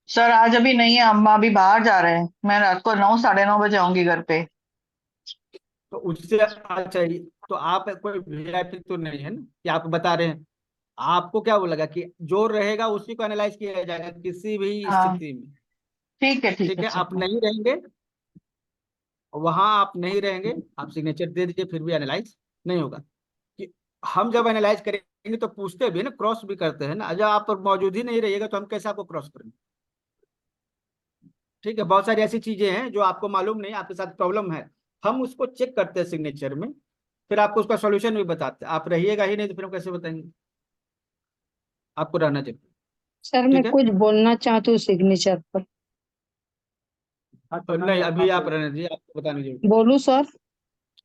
सर आज अभी नहीं है, अम्मा अभी बाहर जा रहे हैं, मैं रात को 9 9:30 बजे आऊंगी घर पे। तो उससे अच्छा तो आप कोई वीआईपी तो नहीं है ना कि आप बता रहे हैं। आपको क्या वो लगा कि जो रहेगा उसी को एनालाइज किया जाएगा किसी भी हाँ स्थिति में। ठीक है ठीक ठीक है है, आप ठीक है। नहीं रहेंगे, वहां आप नहीं रहेंगे, आप सिग्नेचर दे दीजिए, फिर भी एनालाइज नहीं होगा। कि हम जब एनालाइज करेंगे तो पूछते भी ना, क्रॉस भी करते हैं ना। जब आप मौजूद ही नहीं रहिएगा तो हम कैसे आपको क्रॉस करेंगे। ठीक है, बहुत सारी ऐसी चीजें हैं जो आपको मालूम नहीं, आपके साथ प्रॉब्लम है, हम उसको चेक करते हैं सिग्नेचर में, फिर आपको उसका सॉल्यूशन भी बताते हैं। आप रहिएगा ही नहीं तो फिर हम कैसे बताएंगे। आपको रहना चाहिए। सर मैं ठीक है, कुछ बोलना चाहती हूँ सिग्नेचर पर। तो नहीं, अभी आप रहने दीजिए, आपको बताने की जरूरत बोलूं सर?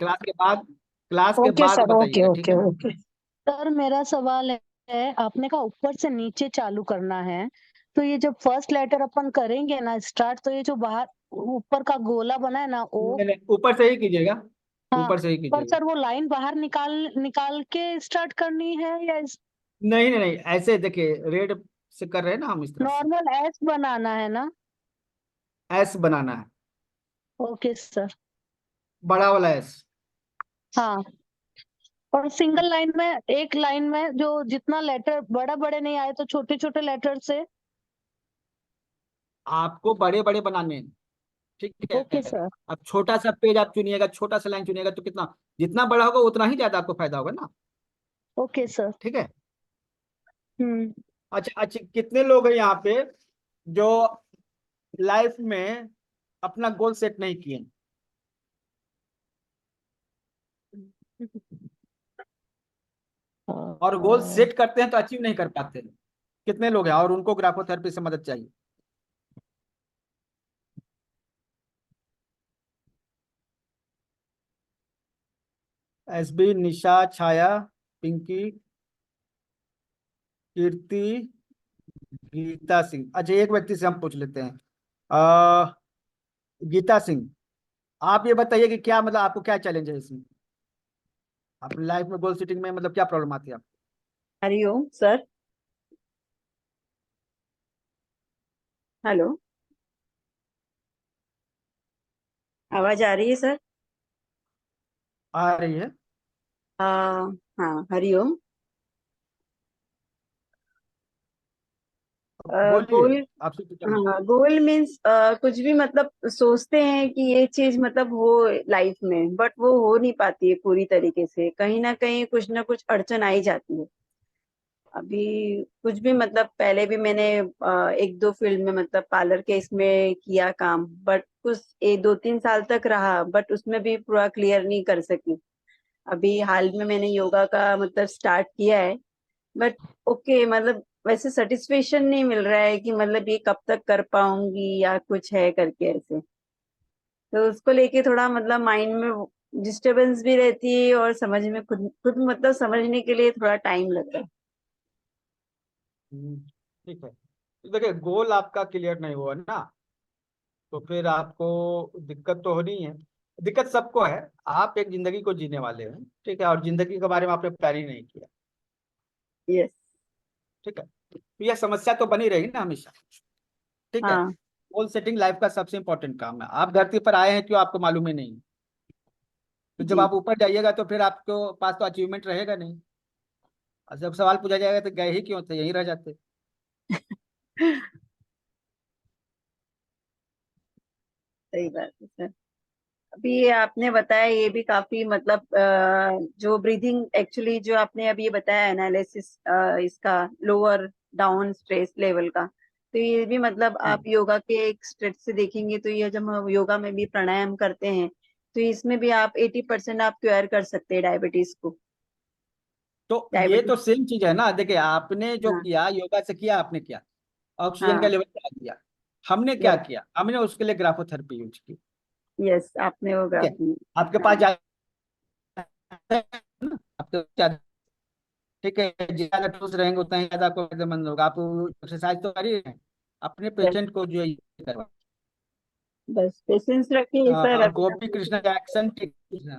क्लास के बाद, क्लास के ओके बाद सर, ओके बताइएगा, ठीक ओके है। ओके। सर मेरा सवाल है, आपने कहा ऊपर से नीचे चालू करना है, तो ये जब फर्स्ट लेटर अपन करेंगे ना स्टार्ट, तो ये जो बाहर ऊपर का गोला बना है ना ओ, नहीं नहीं, ऊपर से ही कीजिएगा, हाँ, ऊपर से ही पर कीजिएगा। सर वो लाइन बाहर निकाल निकाल के स्टार्ट करनी है या नहीं नहीं नहीं, ऐसे देखिए, रेड से कर रहे हैं ना हम, इस तरह से नॉर्मल एस बनाना है ना? एस बनाना है, ओके सर। बड़ा वाला एस। हाँ, और सिंगल लाइन में, एक लाइन में जो जितना लेटर बड़ा बड़े नहीं आए तो छोटे छोटे लेटर से। आपको बड़े बड़े बनाने हैं, ठीक ओके है। सर। अब छोटा सा पेज आप चुनिएगा, छोटा सा लाइन चुनिएगा, तो कितना, जितना बड़ा होगा उतना ही ज्यादा आपको फायदा होगा ना। Okay sir. ठीक है, हम्म। अच्छा अच्छा, कितने लोग हैं यहाँ पे जो लाइफ में अपना गोल सेट नहीं किए, और गोल सेट करते हैं तो अचीव नहीं कर पाते हैं? कितने लोग हैं और उनको ग्राफोथेरेपी से मदद चाहिए? एसबी, निशा, छाया, पिंकी, कीर्ति, गीता सिंह। अच्छा, एक व्यक्ति से हम पूछ लेते हैं। आ, गीता सिंह, आप ये बताइए कि क्या मतलब आपको क्या चैलेंज है इसमें, अपनी लाइफ में गोल सेटिंग में मतलब क्या प्रॉब्लम आती है आपको? हरिओम सर। हेलो, आवाज आ रही है सर? आ रही है, आ, हाँ हरिओम। बोलिए, गोल, आपसे पूछा नहीं। हाँ गोल मीन्स कुछ भी मतलब सोचते हैं कि ये चीज मतलब हो लाइफ में, बट वो हो नहीं पाती है पूरी तरीके से। कहीं ना कुछ अड़चन आई जाती है। अभी कुछ भी मतलब पहले भी मैंने एक दो फील्ड में मतलब पार्लर के इसमें किया काम, बट कुछ 1 2 3 साल तक रहा, बट उसमें भी पूरा क्लियर नहीं कर सकी। अभी हाल में मैंने योगा का मतलब स्टार्ट किया है, बट ओके मतलब वैसे सेटिस्फेक्शन नहीं मिल रहा है कि मतलब ये कब तक कर पाऊंगी या कुछ है करके ऐसे। तो उसको लेके थोड़ा मतलब माइंड में डिस्टरबेंस भी रहती है, और समझ में खुद खुद मतलब समझने के लिए थोड़ा टाइम लगता है। ठीक है, तो देखिए, गोल आपका क्लियर नहीं हुआ ना, तो फिर आपको दिक्कत तो होनी है। दिक्कत सबको है, आप एक जिंदगी को जीने वाले हैं, ठीक है, और जिंदगी के बारे में आपने प्लान ही नहीं किया। यस। ठीक है, तो यह समस्या तो बनी रही ना हमेशा। ठीक है, हाँ गोल सेटिंग लाइफ का सबसे इंपॉर्टेंट काम है। आप धरती पर आए हैं क्यों, आपको मालूम ही नहीं। तो जब जी। आप ऊपर जाइएगा तो फिर आपको पास तो अचीवमेंट रहेगा नहीं, और जब सवाल पूछा जाएगा तो गए ही क्यों थे, यहीं रह जाते। सही बात है सर। अभी ये आपने बताया ये भी काफी मतलब जो ब्रीदिंग एक्चुअली जो आपने अभी ये बताया एनालिसिस इसका लोअर डाउन स्ट्रेस लेवल का, तो ये भी मतलब आप योगा के एक स्ट्रेच से देखेंगे तो ये जब हम योगा में भी प्राणायाम करते हैं तो इसमें भी आप 80% आप क्योर कर सकते हैं डायबिटीज को। तो ये डायबिटीज। तो सेम चीज है ना। देखिए, आपने जो हाँ किया योगा से किया, आपने किया ऑक्सीजन का हाँ। लेवल बढ़ा दिया। हमने क्या राइट। किया, हमने उसके लिए ग्राफोथेरेपी यूज की। यस, आपने वो ठीक है, ग्राफ। आपके पास हाँ आपके ठीक है, ज्यादा ठोस रहेंगे उतना ही ज्यादा आपको फायदेमंद होगा। आप एक्सरसाइज तो कर ही रहे हैं, अपने पेशेंट को जो है ये करवा। बस पेशेंस रखिए सर, अभी गोपी कृष्ण जैक्सन, ठीक है।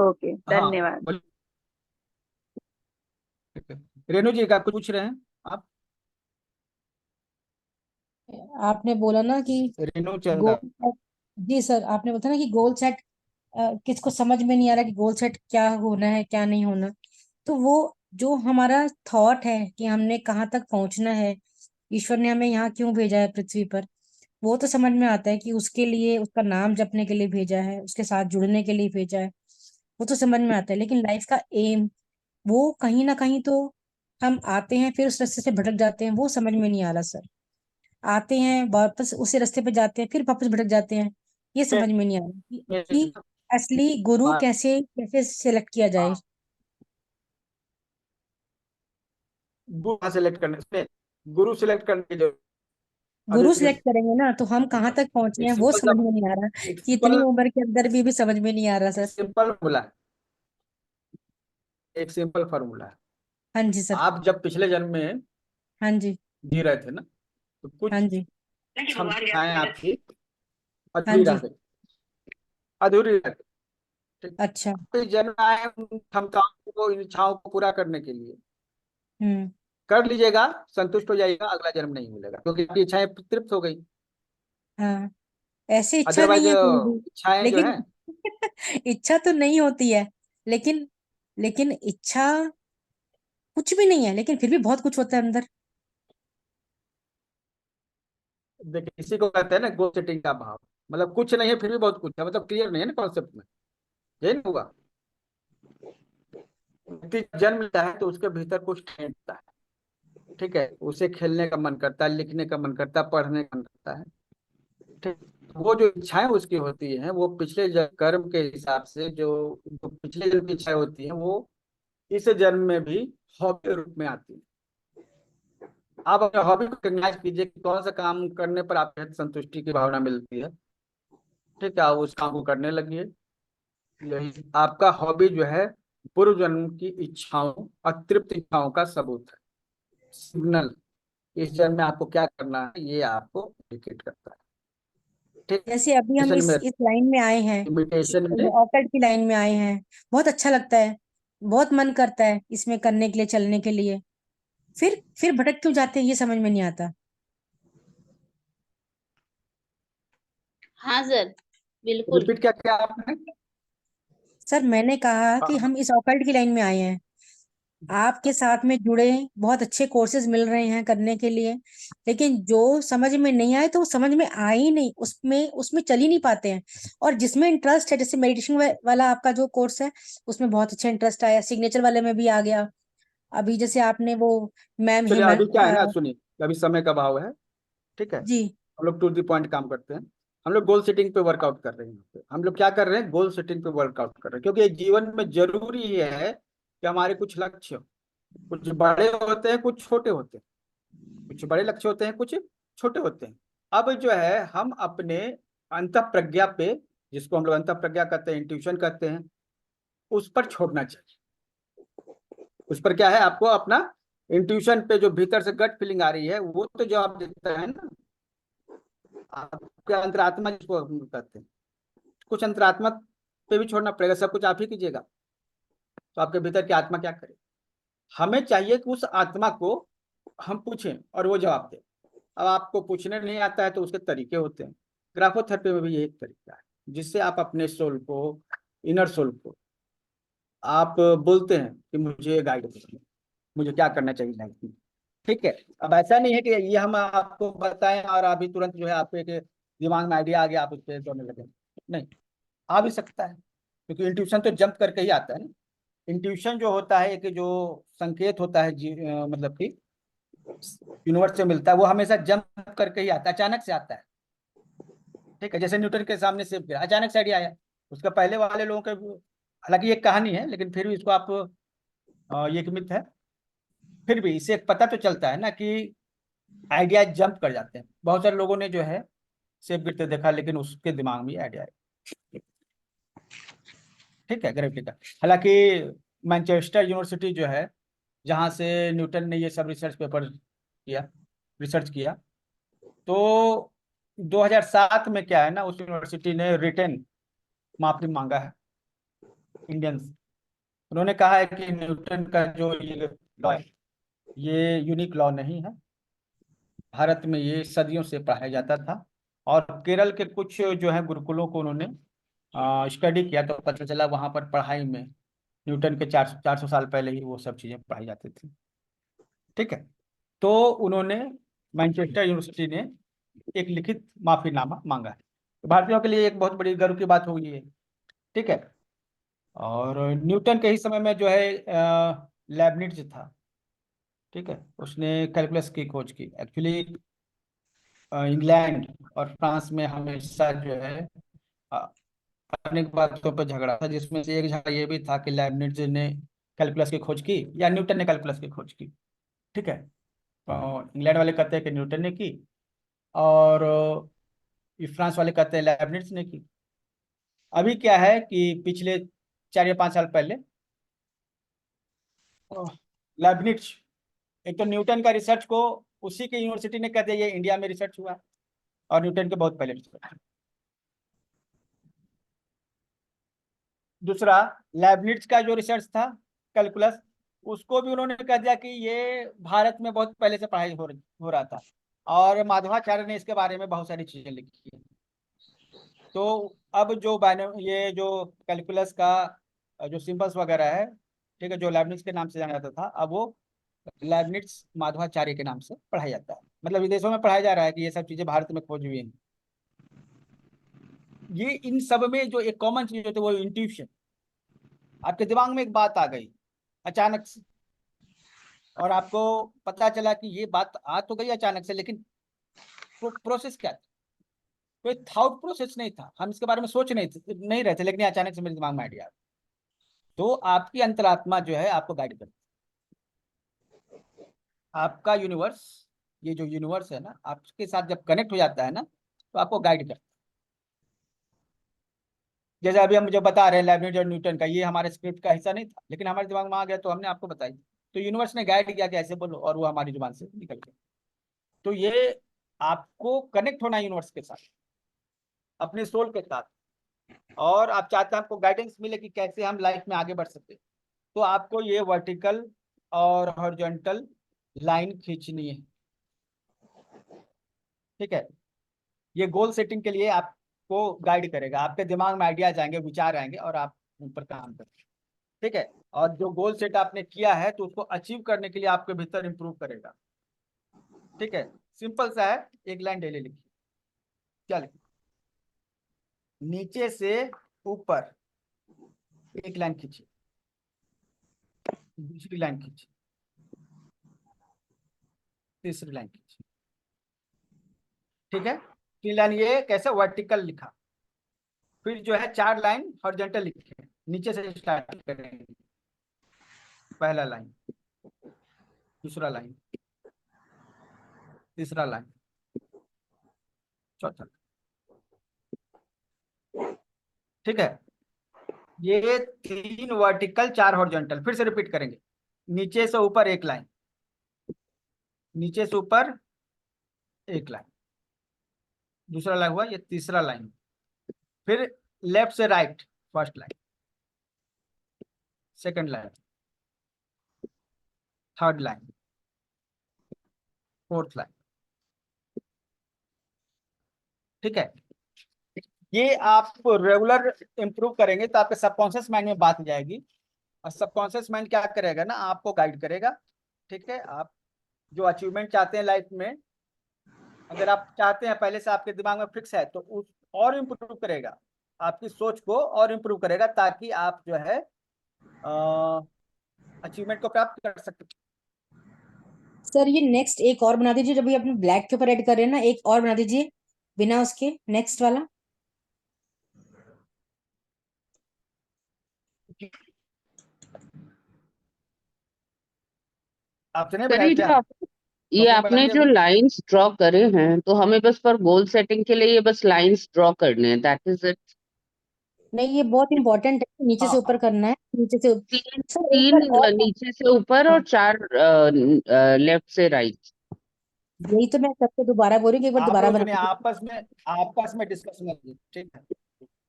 ओके, हाँ धन्यवाद। बोलिए। ठीक है। रेणु जी का कुछ पूछ रहे हैं आप? आपने बोला ना कि रेणु चंदा। गोल, जी सर, आपने बताया ना कि गोल सेट किसको समझ में नहीं आ रहा कि गोल सेट क्या होना है क्या नहीं होना। तो वो जो हमारा थॉट है कि हमने कहाँ तक पहुंचना है, ईश्वर ने हमें यहाँ क्यों भेजा है पृथ्वी पर, वो तो समझ में आता है कि उसके लिए, उसका नाम जपने के लिए भेजा है, उसके साथ जुड़ने के लिए भेजा है, वो तो समझ में आता है। लेकिन लाइफ का एम, वो कहीं ना कहीं तो हम आते हैं फिर उस रास्ते से भटक जाते हैं, वो समझ में नहीं आ रहा सर। आते हैं वापस उसी रास्ते पे जाते हैं फिर वापस भटक जाते हैं, ये समझ में नहीं आ रहा कि असली गुरु कैसे कैसे सिलेक्ट किया जाए। गुरु सिलेक्ट करने से, गुरु सिलेक्ट करने की जरूरत। गुरु अभी सिलेक्ट करेंगे ना तो हम कहाँ तक पहुंचे एक हैं वो सिंपल सा, समझ में नहीं आ रहा, एक कि इतनी सिंपल उम्र के अंदर भी समझ में नहीं आ रहा सर। सिंपल फॉर्मूला है, एक सिंपल फार्मूला है। हाँ जी सर। आप जब पिछले जन्म में हाँ जी। जी रहे थे ना, तो हाँ कुछ जी। क्षमताएं आपकी हाँ अधूरी रह जी। गई, अधूरी रह गई। ठीक। अच्छा। तो इस जन्म में आए हैं उन क्षमताओं को, इन इच्छाओं को पूरा करने के लिए। हम्म। कर लीजिएगा, संतुष्ट हो जाइएगा, अगला जन्म नहीं मिलेगा क्योंकि आपकी इच्छाएं तृप्त हो गई। हाँ, ऐसी इच्छा अदरवाइज नहीं है फिर भी, इच्छाएं जो लेकिन है, इच्छा तो नहीं होती है, लेकिन लेकिन इच्छा कुछ भी नहीं है, लेकिन फिर भी बहुत कुछ होता है अंदर। देखिए इसी को कहते हैं ना गोल सेटिंग का भाव। मतलब कुछ नहीं है फिर भी बहुत कुछ है, मतलब क्लियर नहीं है ना कॉन्सेप्ट में, यही नहीं हुआ। व्यक्ति जन्म लेता है तो उसके भीतर कुछ ठहरता है। ठीक है, उसे खेलने का मन करता है, लिखने का मन करता है, पढ़ने का मन करता है। ठीक। वो जो इच्छाएं उसकी होती हैं, वो पिछले कर्म के हिसाब से जो जो पिछले जन्म की इच्छाएं होती हैं, वो इस जन्म में भी हॉबी के रूप में आती है। आप अपने हॉबी को रिकग्नाइज कीजिए कि कौन सा काम करने पर आपको संतुष्टि की भावना मिलती है। ठीक है, आप उस काम को करने लगिए। यही आपका हॉबी जो है पूर्व जन्म की इच्छाओं, अतृप्त इच्छाओं का सबूत है, सिग्नल। इस जन्म में आपको क्या करना है ये आपको इंडिकेट करता है। ठीक। जैसे अभी हम में इस लाइन में आए हैं, इमिटेशन में ऑकल्ट की लाइन में आए हैं, बहुत अच्छा लगता है, बहुत मन करता है इसमें करने के लिए, चलने के लिए, फिर भटक क्यों जाते हैं ये समझ में नहीं आता। हाँ सर, बिल्कुल। रिपीट क्या किया आपने? सर मैंने कहा कि हाँ, हम इस ऑकल्ट की लाइन में आए हैं, आपके साथ में जुड़े, बहुत अच्छे कोर्सेज मिल रहे हैं करने के लिए, लेकिन जो समझ में नहीं आए तो वो समझ में आ ही नहीं, उसमें उसमें चल ही नहीं पाते हैं। और जिसमें इंटरेस्ट है, जैसे मेडिटेशन वाला आपका जो कोर्स है, उसमें बहुत अच्छा इंटरेस्ट आया, सिग्नेचर वाले में भी आ गया। अभी जैसे आपने वो मैम चलिए हेमा, अभी क्या है ना, सुनिए, अभी समय का भाव है। ठीक है, जी। हम लोग टू द पॉइंट काम करते हैं। हम लोग गोल सेटिंग पे वर्कआउट कर रहे हैं यहाँ पे। हम लोग क्या कर रहे हैं, गोल सेटिंग पे वर्कआउट कर रहे हैं, क्योंकि ये जीवन में जरूरी ये है कि हमारे कुछ लक्ष्य हो। कुछ बड़े होते हैं, कुछ छोटे होते हैं, कुछ बड़े लक्ष्य होते हैं, कुछ छोटे होते हैं। अब जो है हम अपने अंतः प्रज्ञा पे, जिसको हम लोग अंतः प्रज्ञा कहते हैं, इंट्यूशन कहते हैं, उस पर छोड़ना चाहिए। उस पर क्या है, आपको अपना इंट्यूशन पे, जो भीतर से गट फीलिंग आ रही है, वो तो जवाब देता है ना। आपके अंतरात्मा जिसको हम कहते हैं, कुछ अंतरात्मा पे भी छोड़ना पड़ेगा। सब कुछ आप ही कीजिएगा तो आपके भीतर की आत्मा क्या करे? हमें चाहिए कि उस आत्मा को हम पूछें और वो जवाब दे। अब आपको पूछने नहीं आता है तो उसके तरीके होते हैं। ग्राफोथेरेपी में भी यही एक तरीका है, जिससे आप अपने सोल को, इनर सोल को आप बोलते हैं कि मुझे गाइड करिए, मुझे क्या करना चाहिए लाइफ में। ठीक है। अब ऐसा नहीं है कि ये हम आपको बताएं और अभी तुरंत जो है आपके दिमाग में आइडिया आ गया, आप उस पर दौड़ने लगे। नहीं, आ भी सकता है, क्योंकि इंट्यूशन तो जंप करके ही आता है ना। इंट्यूशन जो होता है कि जो संकेत होता है मतलब कि यूनिवर्स से मिलता है, वो हमेशा जंप करके ही आता है, अचानक से आता है। ठीक है, जैसे न्यूटन के सामने सेब गिरा, अचानक से आइडिया आया। उसका पहले वाले लोगों के, हालांकि ये कहानी है लेकिन फिर भी इसको आप ये एक मिथ है, फिर भी इससे एक पता तो चलता है ना कि आइडिया जंप कर जाते हैं। बहुत सारे लोगों ने जो है सेब गिरते देखा, लेकिन उसके दिमाग में आइडिया है। ठीक है, ग्रेविटी का। हालांकि मैनचेस्टर यूनिवर्सिटी जो है, जहाँ से न्यूटन ने ये सब रिसर्च किया, तो 2007 में क्या है ना, उस यूनिवर्सिटी ने रिटन माफी मांगा है इंडियंस। उन्होंने कहा है कि न्यूटन का जो ये लॉ है, ये यूनिक लॉ नहीं है, भारत में ये सदियों से पढ़ाया जाता था। और केरल के कुछ जो है गुरुकुलों को उन्होंने स्टडी किया, तो पता चला वहाँ पर पढ़ाई में न्यूटन के 400 साल पहले ही वो सब चीज़ें पढ़ाई जाती थी। ठीक है, तो उन्होंने मैनचेस्टर यूनिवर्सिटी ने एक लिखित माफीनामा मांगा है। तो भारतीयों के लिए एक बहुत बड़ी गर्व की बात होगी ये। ठीक है, और न्यूटन के ही समय में जो है लेबनिट्ज था, ठीक है, उसने कैलकुलस की खोज की। एक्चुअली इंग्लैंड और फ्रांस में हमेशा जो है अनेक बातों पर झगड़ा था, जिसमें से एक झगड़ा ये भी था कि लेबनिट्ज ने कैलकुलस की खोज की या न्यूटन ने कैलकुलस की खोज की। ठीक है, इंग्लैंड वाले कहते हैं कि न्यूटन ने की, और ये फ्रांस वाले कहते हैं लेबनिट्ज ने की। अभी क्या है कि पिछले 4 या 5 साल पहले लेबनिट्ज, एक तो न्यूटन का रिसर्च को उसी के यूनिवर्सिटी ने कहते हैं ये इंडिया में रिसर्च हुआ, और न्यूटन के बहुत पहले रिसर्च। दूसरा, लेबनिट्ज का जो रिसर्च था कैलकुलस, उसको भी उन्होंने कह दिया कि ये भारत में बहुत पहले से पढ़ाई हो रहा था, और माधवाचार्य ने इसके बारे में बहुत सारी चीजें लिखी है। तो अब जो ये जो कैलकुलस का जो सिंबल्स वगैरह है, ठीक है, जो लेबनिट्ज के नाम से जाना जाता था, अब वो लेबनिट्ज माधवाचार्य के नाम से पढ़ाया जाता है। मतलब विदेशों में पढ़ाया जा रहा है कि ये सब चीजें भारत में खोज हुई हैं। ये इन सब में जो एक कॉमन चीज होती है वो इंट्यूशन। आपके दिमाग में एक बात आ गई अचानक से, और आपको पता चला कि ये बात आ तो गई अचानक से, लेकिन प्रोसेस क्या था? कोई थॉट प्रोसेस नहीं था, हम इसके बारे में सोच नहीं रहे थे, लेकिन अचानक से मेरे दिमाग में आइडिया। तो आपकी अंतरात्मा जो है आपको गाइड करती है। आपका यूनिवर्स, ये जो यूनिवर्स है ना, आपके साथ जब कनेक्ट हो जाता है ना, तो आपको गाइड करता है। जैसे अभी हम मुझे बता रहे हैं लेबनिट्ज और न्यूटन का, ये हमारे स्क्रिप्ट का हिस्सा नहीं था, लेकिन हमारे दिमाग में आ गया तो हमने आपको बताई। तो यूनिवर्स ने गाइड किया कि ऐसे बोलो, और वो हमारी जुबान से निकल गया। तो ये आपको कनेक्ट होना यूनिवर्स के साथ, अपने सोल के साथ, और आप चाहते हैं आपको गाइडेंस मिले कि कैसे हम लाइफ में आगे बढ़ सकते हैं। तो आपको ये वर्टिकल और हॉरिजॉन्टल लाइन खींचनी है। ठीक है, ये गोल सेटिंग के लिए आपको गाइड करेगा। आपके दिमाग में आइडियाज आएंगे, विचार आएंगे, और आप उन पर काम करेंगे। ठीक है, और जो गोल सेट आपने किया है तो उसको अचीव करने के लिए आपके भीतर इंप्रूव करेगा। ठीक है, सिंपल सा है, एक लाइन डेली लिखिए। क्या लिखिए? नीचे से ऊपर एक लाइन खींचिए, दूसरी लाइन खींचिए, तीसरी लाइन खींचिए। ठीक है, 3 लाइन ये कैसे वर्टिकल लिखा, फिर जो है 4 लाइन हॉरिजॉन्टल लिखे। नीचे से स्टार्ट करेंगे, पहला लाइन, दूसरा लाइन, तीसरा लाइन, चौथा। ठीक है, ये 3 वर्टिकल 4 हॉरिजॉन्टल, फिर से रिपीट करेंगे। नीचे से ऊपर एक लाइन, नीचे से ऊपर एक लाइन, दूसरा लाइन हुआ, ये तीसरा लाइन। फिर लेफ्ट से right, first line, second line, third line, fourth line. ठीक है, ये आप रेगुलर इंप्रूव करेंगे तो आपके सबकॉन्शियस माइंड में बात जाएगी, और सबकॉन्शियस माइंड क्या करेगा ना, आपको गाइड करेगा। ठीक है, आप जो अचीवमेंट चाहते हैं लाइफ में, अगर आप चाहते हैं पहले से आपके दिमाग में फिक्स है, तो उस और इम्प्रूव करेगा, आपकी सोच को और इम्प्रूव करेगा, ताकि आप जो है अचीवमेंट को प्राप्त कर सकते। सर ये नेक्स्ट एक और बना दीजिए, जब ये अपने ब्लैक के ऊपर ऐड कर रहे हैं ना, एक और बना दीजिए बिना उसके, नेक्स्ट वाला। आपसे नहीं सर बनाया ये क्या? जो ये ओके, आपने बनाइए जो अभी। लाइंस ड्रॉ करे हैं, तो हमें बस फॉर गोल सेटिंग के लिए ये बस लाइंस ड्रॉ करने हैं, दैट इज इट? नहीं, ये बहुत इंपॉर्टेंट है, नीचे से हाँ ऊपर करना है, नीचे से तीन सर एक बार और नीचे से ऊपर हाँ, और 4 लेफ्ट से राइट। यही तो मैं सबको दोबारा बोल रही हूँ कि एक बार आप दोबारा लोग सुनिए, बनाइए। आपस में डिस्कस मत कीजिए, ठीक है?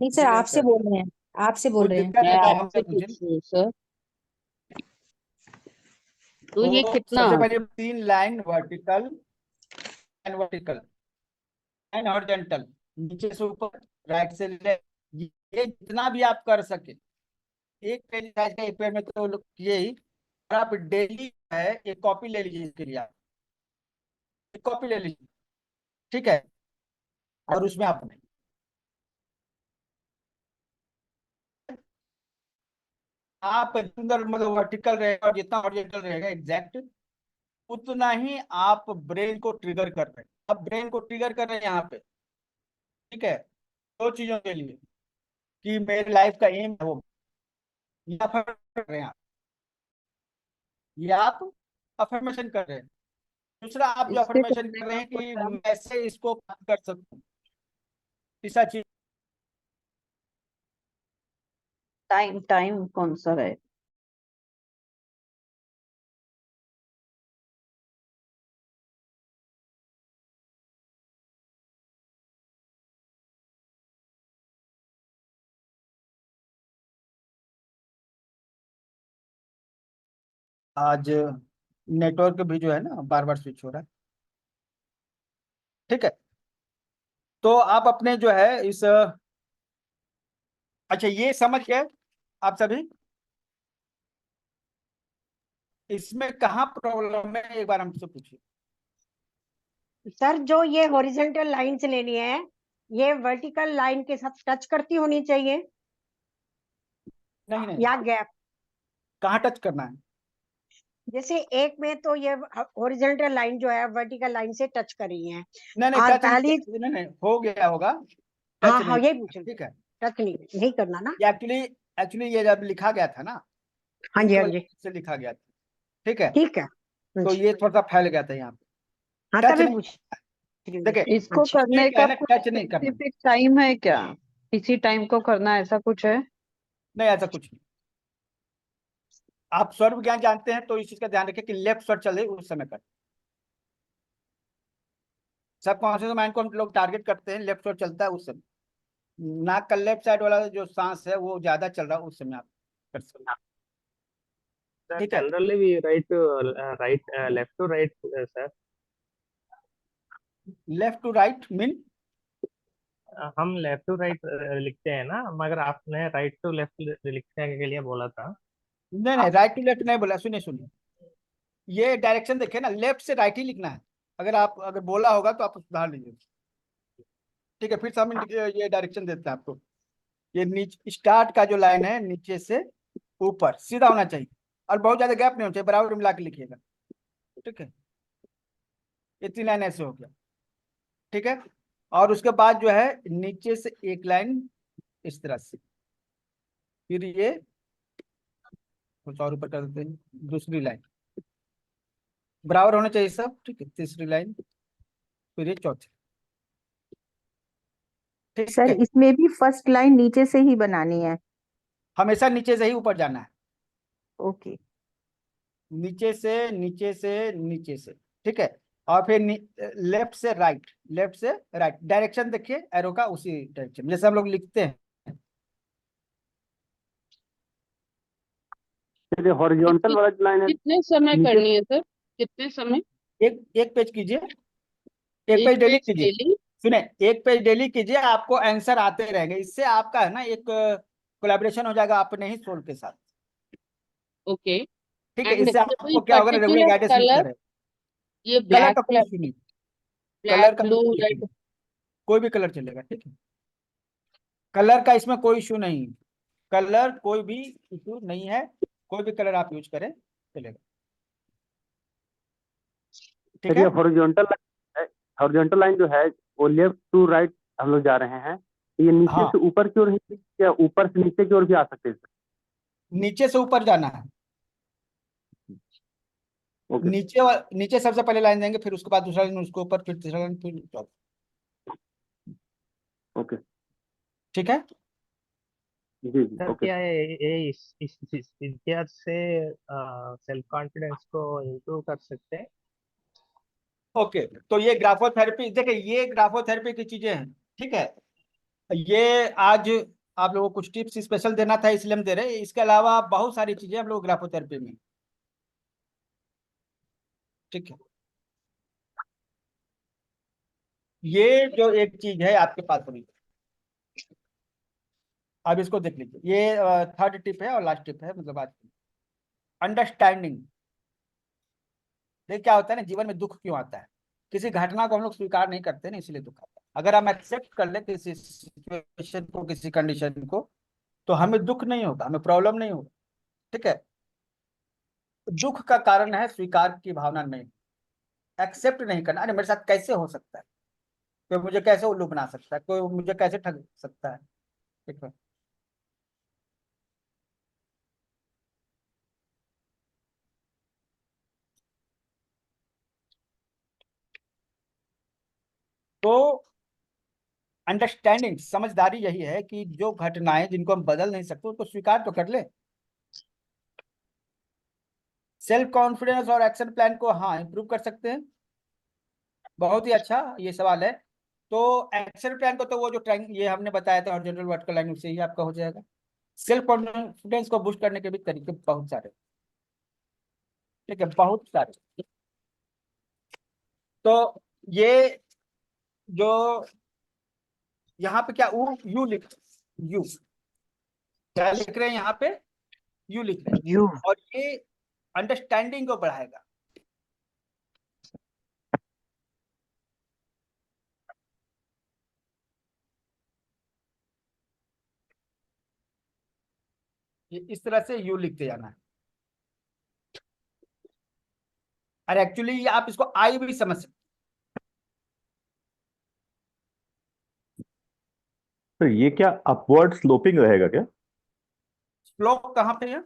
नहीं सर, किसी ने आपसे कर बोल रहे हैं, आपसे बोल कुछ रहे हैं। दिक्कत मैं है तो आपसे हमसे पूछिए। पूछ रही हूँ सर, तो ये तो कितना? सबसे पहले 3 लाइन वर्टिकल एंड हॉरिजॉन्टल, नीचे से ऊपर, राइट से लेफ्ट, ये जितना भी आप कर सके। एक पेज साइज का एक पेज में तो लोग किए ही, और आप डेली है एक कॉपी ले लीजिए इसके लिए, आप एक कॉपी ले लीजिए, ठीक है? और उसमें आप सुंदर मतलब वर्टिकल रहेगा और जितना हॉरिजॉन्टल रहेगा एग्जैक्ट, उतना ही आप ब्रेन को ट्रिगर कर रहे हैं। अब ब्रेन को ट्रिगर कर रहे हैं यहाँ पे, ठीक है? 2 चीजों के लिए, कि मेरी लाइफ का एम हो, ये affirm कर रहे हैं आप, ये आप अफर्मेशन कर रहे हैं। दूसरा, आप जो इससे अफर्मेशन करने कर रहे का हैं कोई कि काम? मैं ऐसे इसको कर सकता हूँ, तीसरा चीज, टाइम टाइम कौन सा रहे? आज नेटवर्क भी जो है ना बार बार स्विच हो रहा है, ठीक है? तो आप अपने जो है इस अच्छा, ये समझ गए आप सभी? इसमें कहाँ प्रॉब्लम है, एक बार हमसे पूछिए। सर जो ये हॉरिजॉन्टल लाइंस लेनी है, ये वर्टिकल लाइन के साथ टच करती होनी चाहिए नहीं नहीं, या गैप? कहाँ टच करना है? जैसे एक में तो ये हॉरिजॉन्टल लाइन जो है वर्टिकल लाइन से टच कर रही है, नहीं नहीं, और टच पहली नहीं, हो गया होगा, हाँ टच हाँ नहीं, यही पूछ रही ठीक है? टच नहीं करना ना। ये एक्चुअली ये जब लिखा गया था ना, हाँ जी इस हाँ वजह जी, से लिखा गया था, ठीक है? ठीक है, हाँ तो जी, ये थोड़ा सा फैल गया था यहाँ पे, हाँ टच तभी नहीं। पूछ रही हूँ। देखिए, हाँ इसको जी, करने ठीक का है ना, कुछ टच नहीं करना, स्पेसिफिक टाइम है क्या? इसी टाइम को करना है, ऐसा कुछ है? नहीं ऐसा कुछ नहीं। आप स्वर विज्ञान जानते हैं तो इस चीज का ध्यान रखिए कि लेफ्ट स्वर चले उस समय पर, सबकॉन्शियस माइंड को हम लोग टारगेट करते हैं, लेफ्ट स्वर चलता है उस समय, नाक का लेफ्ट साइड वाला जो सांस है वो ज्यादा चल रहा है उस समय आप कर सकते हैं, Sir, ठीक है? generally we write to left to right, sir. Left to right mean, हम लेफ्ट टू राइट लिखते हैं ना, मगर आपने राइट टू लेफ्ट लिखने के लिए बोला था। नहीं नहीं, राइट टू लेफ्ट नहीं बोला, सुनिए सुनिए, ये डायरेक्शन देखिए ना, लेफ्ट से राइट ही लिखना है। अगर बोला होगा तो आप सुधार लीजिए, ठीक है? फिर से हम ये डायरेक्शन देते हैं आपको। ये नीचे स्टार्ट का जो लाइन है नीचे से ऊपर सीधा होना चाहिए, और बहुत ज्यादा गैप नहीं होना चाहिए, बराबर मिला के लिखिएगा, ठीक है? ये 3 लाइन ऐसे हो गया, ठीक है? और उसके बाद जो है नीचे से एक लाइन इस तरह से, फिर ये कुछ और ऊपर कर देते हैं, दूसरी लाइन बराबर होना चाहिए सब, ठीक है? तीसरी लाइन, फिर ये चौथी, ठीक सर है? इसमें भी फर्स्ट लाइन नीचे से ही बनानी है? हमेशा नीचे से ही ऊपर जाना है, ओके। नीचे से नीचे से नीचे से, ठीक है? और फिर लेफ्ट से राइट, लेफ्ट से राइट, डायरेक्शन देखिए एरो का, उसी डायरेक्शन जैसे हम लोग लिखते हैं। चलिए, हॉरिजॉन्टल वाला जो लाइन है कितने समय नीचे, करनी है सर, कितने समय? एक पेज कीजिए, एक एक पेज डेली पेज कीजिए, डेली? सुने, एक पेज डेली कीजिए, आपको आंसर आते रहेंगे, इससे आपका है ना एक कोलैबोरेशन हो जाएगा अपने ही सोल के साथ, ओके। ठीक है? एंड इससे कोई आपको क्या होगा, रेगुलर पर्टिकुलर गाइडेंस मिलता कलर, रहेगा। ये कलर ब्लैक का कोई कलर, इशू नहीं, ब्लैक कलर का ब्लू कोई issue रेड? नहीं, कोई भी कलर चलेगा, ठीक है? कलर का इसमें कोई इशू नहीं, कलर कोई भी इशू नहीं है, कोई भी कलर आप यूज करें चलेगा, ठीक चलिए, है? हॉरिजॉन्टल लाइन जो है वो लेफ्ट टू राइट हम लोग जा रहे हैं, तो ये नीचे हाँ, से ऊपर की ओर ही या ऊपर से नीचे की ओर भी आ सकते हैं? नीचे से ऊपर जाना है, ओके नीचे सबसे पहले लाइन देंगे, फिर उसके बाद दूसरा लाइन, उसके ऊपर, फिर तीसरा लाइन, फिर चौथा, ओके। ठीक है? जी जी सर ओके क्या ये इस विद्या से सेल्फ कॉन्फिडेंस को इम्प्रूव कर सकते हैं? ओके, तो ये ग्राफोथेरेपी, देखिए ये ग्राफोथेरेपी की चीजें हैं, ठीक है। ये आज आप लोगों को कुछ टिप्स स्पेशल देना था इसलिए हम दे रहे हैं, इसके अलावा बहुत सारी चीजें हम लोग ग्राफोथेरेपी में, ठीक है। ये जो एक चीज है आपके पास अभी, अब इसको देख लीजिए, ये थर्ड टिप है और लास्ट टिप है, मतलब आज की अंडरस्टैंडिंग। देखिए क्या होता है ना, जीवन में दुख क्यों आता है, किसी घटना को हम लोग स्वीकार नहीं करते ना, इसलिए दुख आता है। अगर हम एक्सेप्ट कर ले किसी सिचुएशन को, किसी कंडीशन को, तो हमें दुख नहीं होगा, हमें प्रॉब्लम नहीं होगा, ठीक है। दुख का कारण है स्वीकार की भावना नहीं, एक्सेप्ट नहीं करना। अरे मेरे साथ कैसे हो सकता है, कोई मुझे कैसे उल्लू बना सकता है, कोई मुझे कैसे ठग सकता है, ठीक है। तो अंडरस्टैंडिंग, समझदारी यही है कि जो घटनाएं जिनको हम बदल नहीं सकते उसको स्वीकार तो कर ले। सेल्फ कॉन्फिडेंस और एक्शन प्लान को हाँ इंप्रूव कर सकते हैं, बहुत ही अच्छा ये सवाल है। तो एक्शन प्लान को तो वो जो ट्राइंग ये हमने बताया था और जनरल वर्टिकल लाइनिंग से ही आपका हो जाएगा। सेल्फ कॉन्फिडेंस को बूस्ट करने के भी तरीके बहुत सारे, ठीक है, बहुत सारे। तो ये जो यहाँ पे क्या यू लिख, यू क्या लिख रहे हैं यहाँ पे, यू लिख रहे हैं, यू और ये अंडरस्टैंडिंग को बढ़ाएगा। ये इस तरह से यू लिखते जाना है, और एक्चुअली आप इसको आई भी समझ सकते। तो ये क्या अपवर्ड स्लोपिंग रहेगा क्या? स्लोप कहाँ पे है,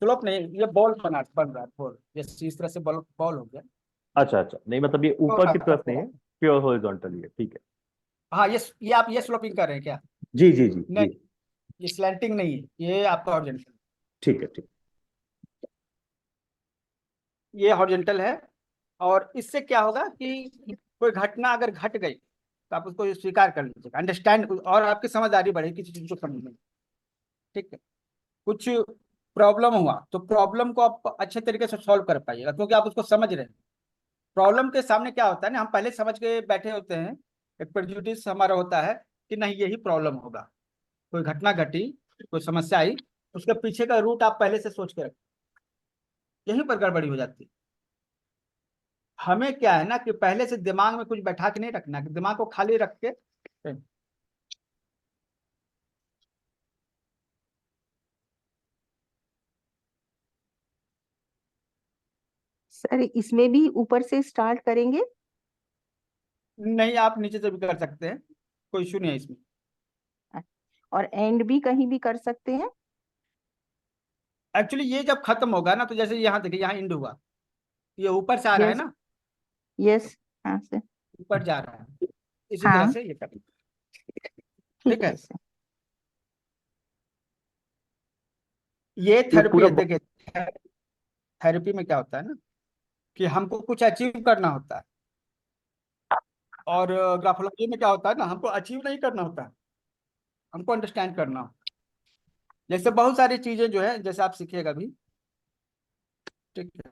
स्लोप नहीं, ये बॉल बन रहा है, बॉल, ये इस तरह से बॉल बॉल हो गया। अच्छा अच्छा, नहीं मतलब ये तो ऊपर की तरफ नहीं है, प्योर हॉरिजॉन्टली है, ठीक है। हाँ, ये आप ये स्लोपिंग कर रहे हैं क्या? जी जी जी नहीं, जी, ये स्लैंटिंग नहीं है, ये आपका हॉरिजॉन्टल, ठीक है ठीक। ये हॉरिजॉन्टल है। और इससे क्या होगा कि कोई घटना अगर घट गई तो आप उसको स्वीकार कर लीजिएगा, अंडरस्टैंड, और आपकी समझदारी बढ़ेगी किसी चीज को समझने में, ठीक है। कुछ प्रॉब्लम हुआ तो प्रॉब्लम को आप अच्छे तरीके से सॉल्व कर पाइएगा, क्योंकि आप उसको समझ रहे हैं। प्रॉब्लम के सामने क्या होता है ना, हम पहले समझ के बैठे होते हैं, एक प्रेजुडिस हमारा होता है कि नहीं यही प्रॉब्लम होगा। कोई घटना घटी, कोई समस्या आई, उसके पीछे का रूट आप पहले से सोच के रखें, यहीं पर गड़बड़ी हो जाती है। हमें क्या है ना कि पहले से दिमाग में कुछ बैठा के नहीं रखना, कि दिमाग को खाली रख के, सर इसमें भी ऊपर से स्टार्ट करेंगे? नहीं आप नीचे से भी कर सकते हैं, कोई इशू नहीं है इसमें। और एंड भी कहीं भी कर सकते हैं? एक्चुअली ये जब खत्म होगा ना, तो जैसे यहाँ देखिए, यहाँ एंड हुआ, ये ऊपर से आ रहा है यस ना, यस, हाँ सर, ऊपर जा रहा है, इसी तरह हाँ से ये करना, ठीक ठीक है। है सर। ये ये थेरेपी पूरा है, देखिए थेरेपी में क्या होता है ना कि हमको कुछ अचीव करना होता है, और ग्राफोलॉजी में क्या होता है ना, हमको अचीव नहीं करना होता है, हमको अंडरस्टैंड करना होता है। जैसे बहुत सारी चीजें जो है, जैसे आप सीखिएगा अभी, ठीक है।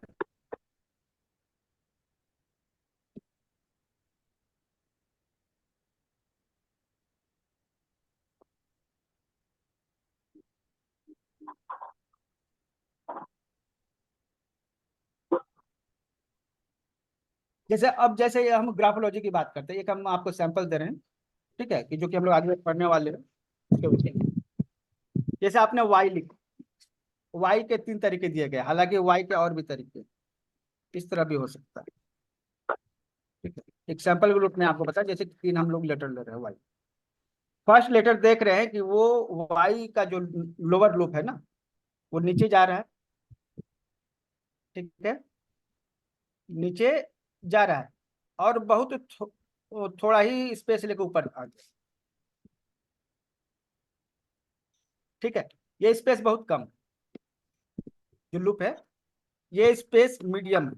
जैसे अब जैसे हम ग्राफोलॉजी की बात करते हैं, एक हम आपको सैंपल दे रहे हैं, ठीक है, कि जो कि हम लोग आगे पढ़ने वाले हैं उसके ऊपर। जैसे आपने वाई लिखा, वाई के 3 तरीके दिए गए, हालांकि वाई के और भी तरीके, इस तरह भी हो सकता है, ठीक है। एक सैंपल ग्रुप में आपको बता, जैसे 3 हम लोग लेटर ले रहे हैं वाई। फर्स्ट लेटर देख रहे हैं कि वो वाई का जो लोअर लूप है ना, वो नीचे जा रहा है, ठीक है, नीचे जा रहा है, और बहुत थोड़ा ही स्पेस लेके ऊपर आ गया, ठीक है, ये स्पेस बहुत कम जो लूप है, ये स्पेस मीडियम है,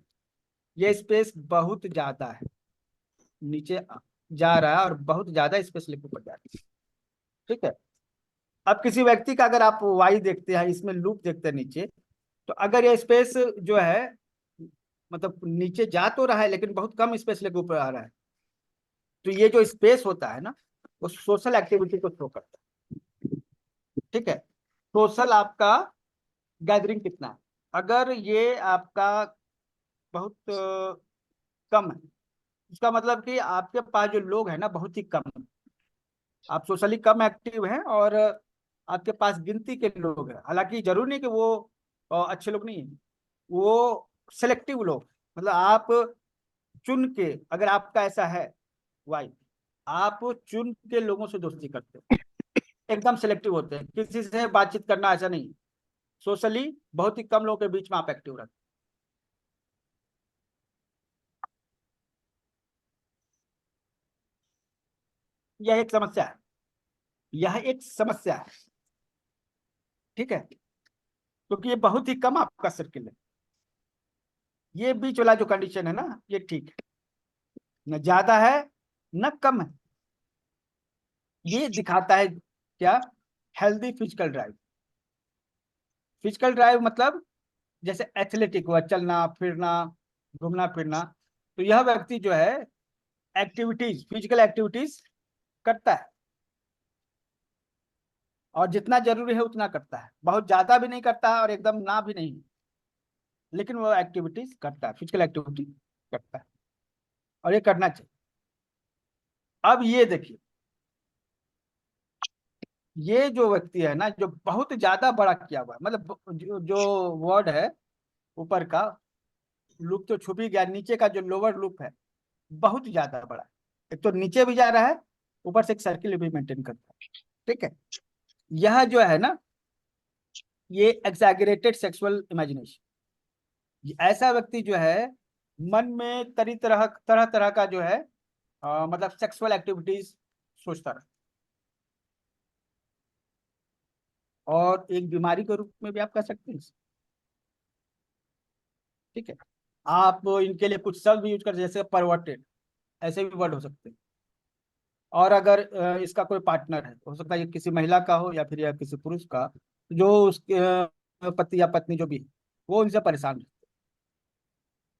ये स्पेस बहुत ज्यादा है, नीचे जा रहा है और बहुत ज्यादा स्पेस लेके ऊपर जा रहा है। ठीक है, अब किसी व्यक्ति का अगर आप वाई देखते हैं, इसमें लूप देखते हैं नीचे, तो अगर ये स्पेस जो है मतलब नीचे जा तो रहा है लेकिन बहुत कम स्पेस लेके ऊपर आ रहा है, तो ये जो स्पेस होता है ना, वो सोशल एक्टिविटी को शो करता है। ठीक है, सोशल आपका गैदरिंग कितना है, अगर ये आपका बहुत कम है, इसका मतलब कि आपके पास जो लोग हैं ना बहुत ही कम है, आप सोशली कम एक्टिव हैं और आपके पास गिनती के लोग हैं। हालांकि जरूरी नहीं कि वो अच्छे लोग नहीं है, वो सेलेक्टिव लोग, मतलब आप चुन के, अगर आपका ऐसा है वाई, आप चुन के लोगों से दोस्ती करते हो, एकदम सेलेक्टिव होते हैं, किसी से बातचीत करना ऐसा नहीं, सोशली बहुत ही कम लोगों के बीच में आप एक्टिव रहते हैं। यह एक समस्या है, यह एक समस्या है। ठीक है, क्योंकि ये बहुत ही कम आपका सर्किल है, ये बीच वाला जो कंडीशन है ना, ये ठीक है, न ज्यादा है न कम है, ये दिखाता है क्या, healthy physical drive. Physical drive मतलब जैसे एथलेटिक हुआ, चलना फिरना, घूमना फिरना, तो यह व्यक्ति जो है एक्टिविटीज, फिजिकल एक्टिविटीज करता है, और जितना जरूरी है उतना करता है, बहुत ज्यादा भी नहीं करता है और एकदम ना भी नहीं, लेकिन वो एक्टिविटीज करता है, फिजिकल एक्टिविटी करता है, और ये करना चाहिए। अब ये देखिए, ये जो व्यक्ति है ना, जो बहुत ज्यादा बड़ा किया हुआ है, मतलब जो वर्ड है ऊपर का लूप तो छुप ही गया, नीचे का जो लोअर लूप है बहुत ज्यादा बड़ा है, एक तो नीचे भी जा रहा है, ऊपर से एक सर्किल भी मेंटेन करता है। ठीक है, यह जो है ना, ये एक्सैगरेटेड सेक्सुअल इमेजिनेशन, ऐसा व्यक्ति जो है मन में तरह तरह का जो है मतलब सेक्सुअल एक्टिविटीज सोचता रहे, और एक बीमारी के रूप में भी आप कह सकते हैं इसे। ठीक है, आप इनके लिए कुछ शब्द भी यूज कर, जैसे परवर्टेड, ऐसे भी वर्ड हो सकते हैं। और अगर इसका कोई पार्टनर है, हो सकता है ये किसी महिला का हो या फिर या किसी पुरुष का, जो उसके पति या पत्नी जो भी है, वो इनसे परेशान है।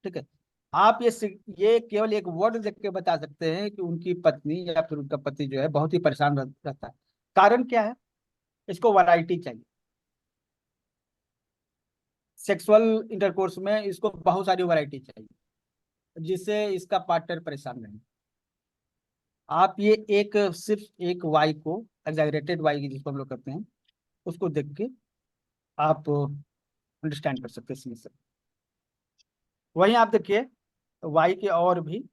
ठीक है, आप ये केवल एक वर्ड देख के बता सकते हैं कि उनकी पत्नी या फिर उनका पति जो है बहुत ही परेशान रहता है। कारण क्या है, इसको वैरायटी चाहिए, सेक्सुअल इंटरकोर्स में इसको बहुत सारी वैरायटी चाहिए जिससे इसका पार्टनर परेशान रहे। आप ये एक सिर्फ एक वाई को, एग्जैगरेटेड वाई जिसको हम लोग करते हैं, उसको देख के आप अंडरस्टैंड कर सकते हैं समझ सकते। वहीं आप देखिए वाई के और भी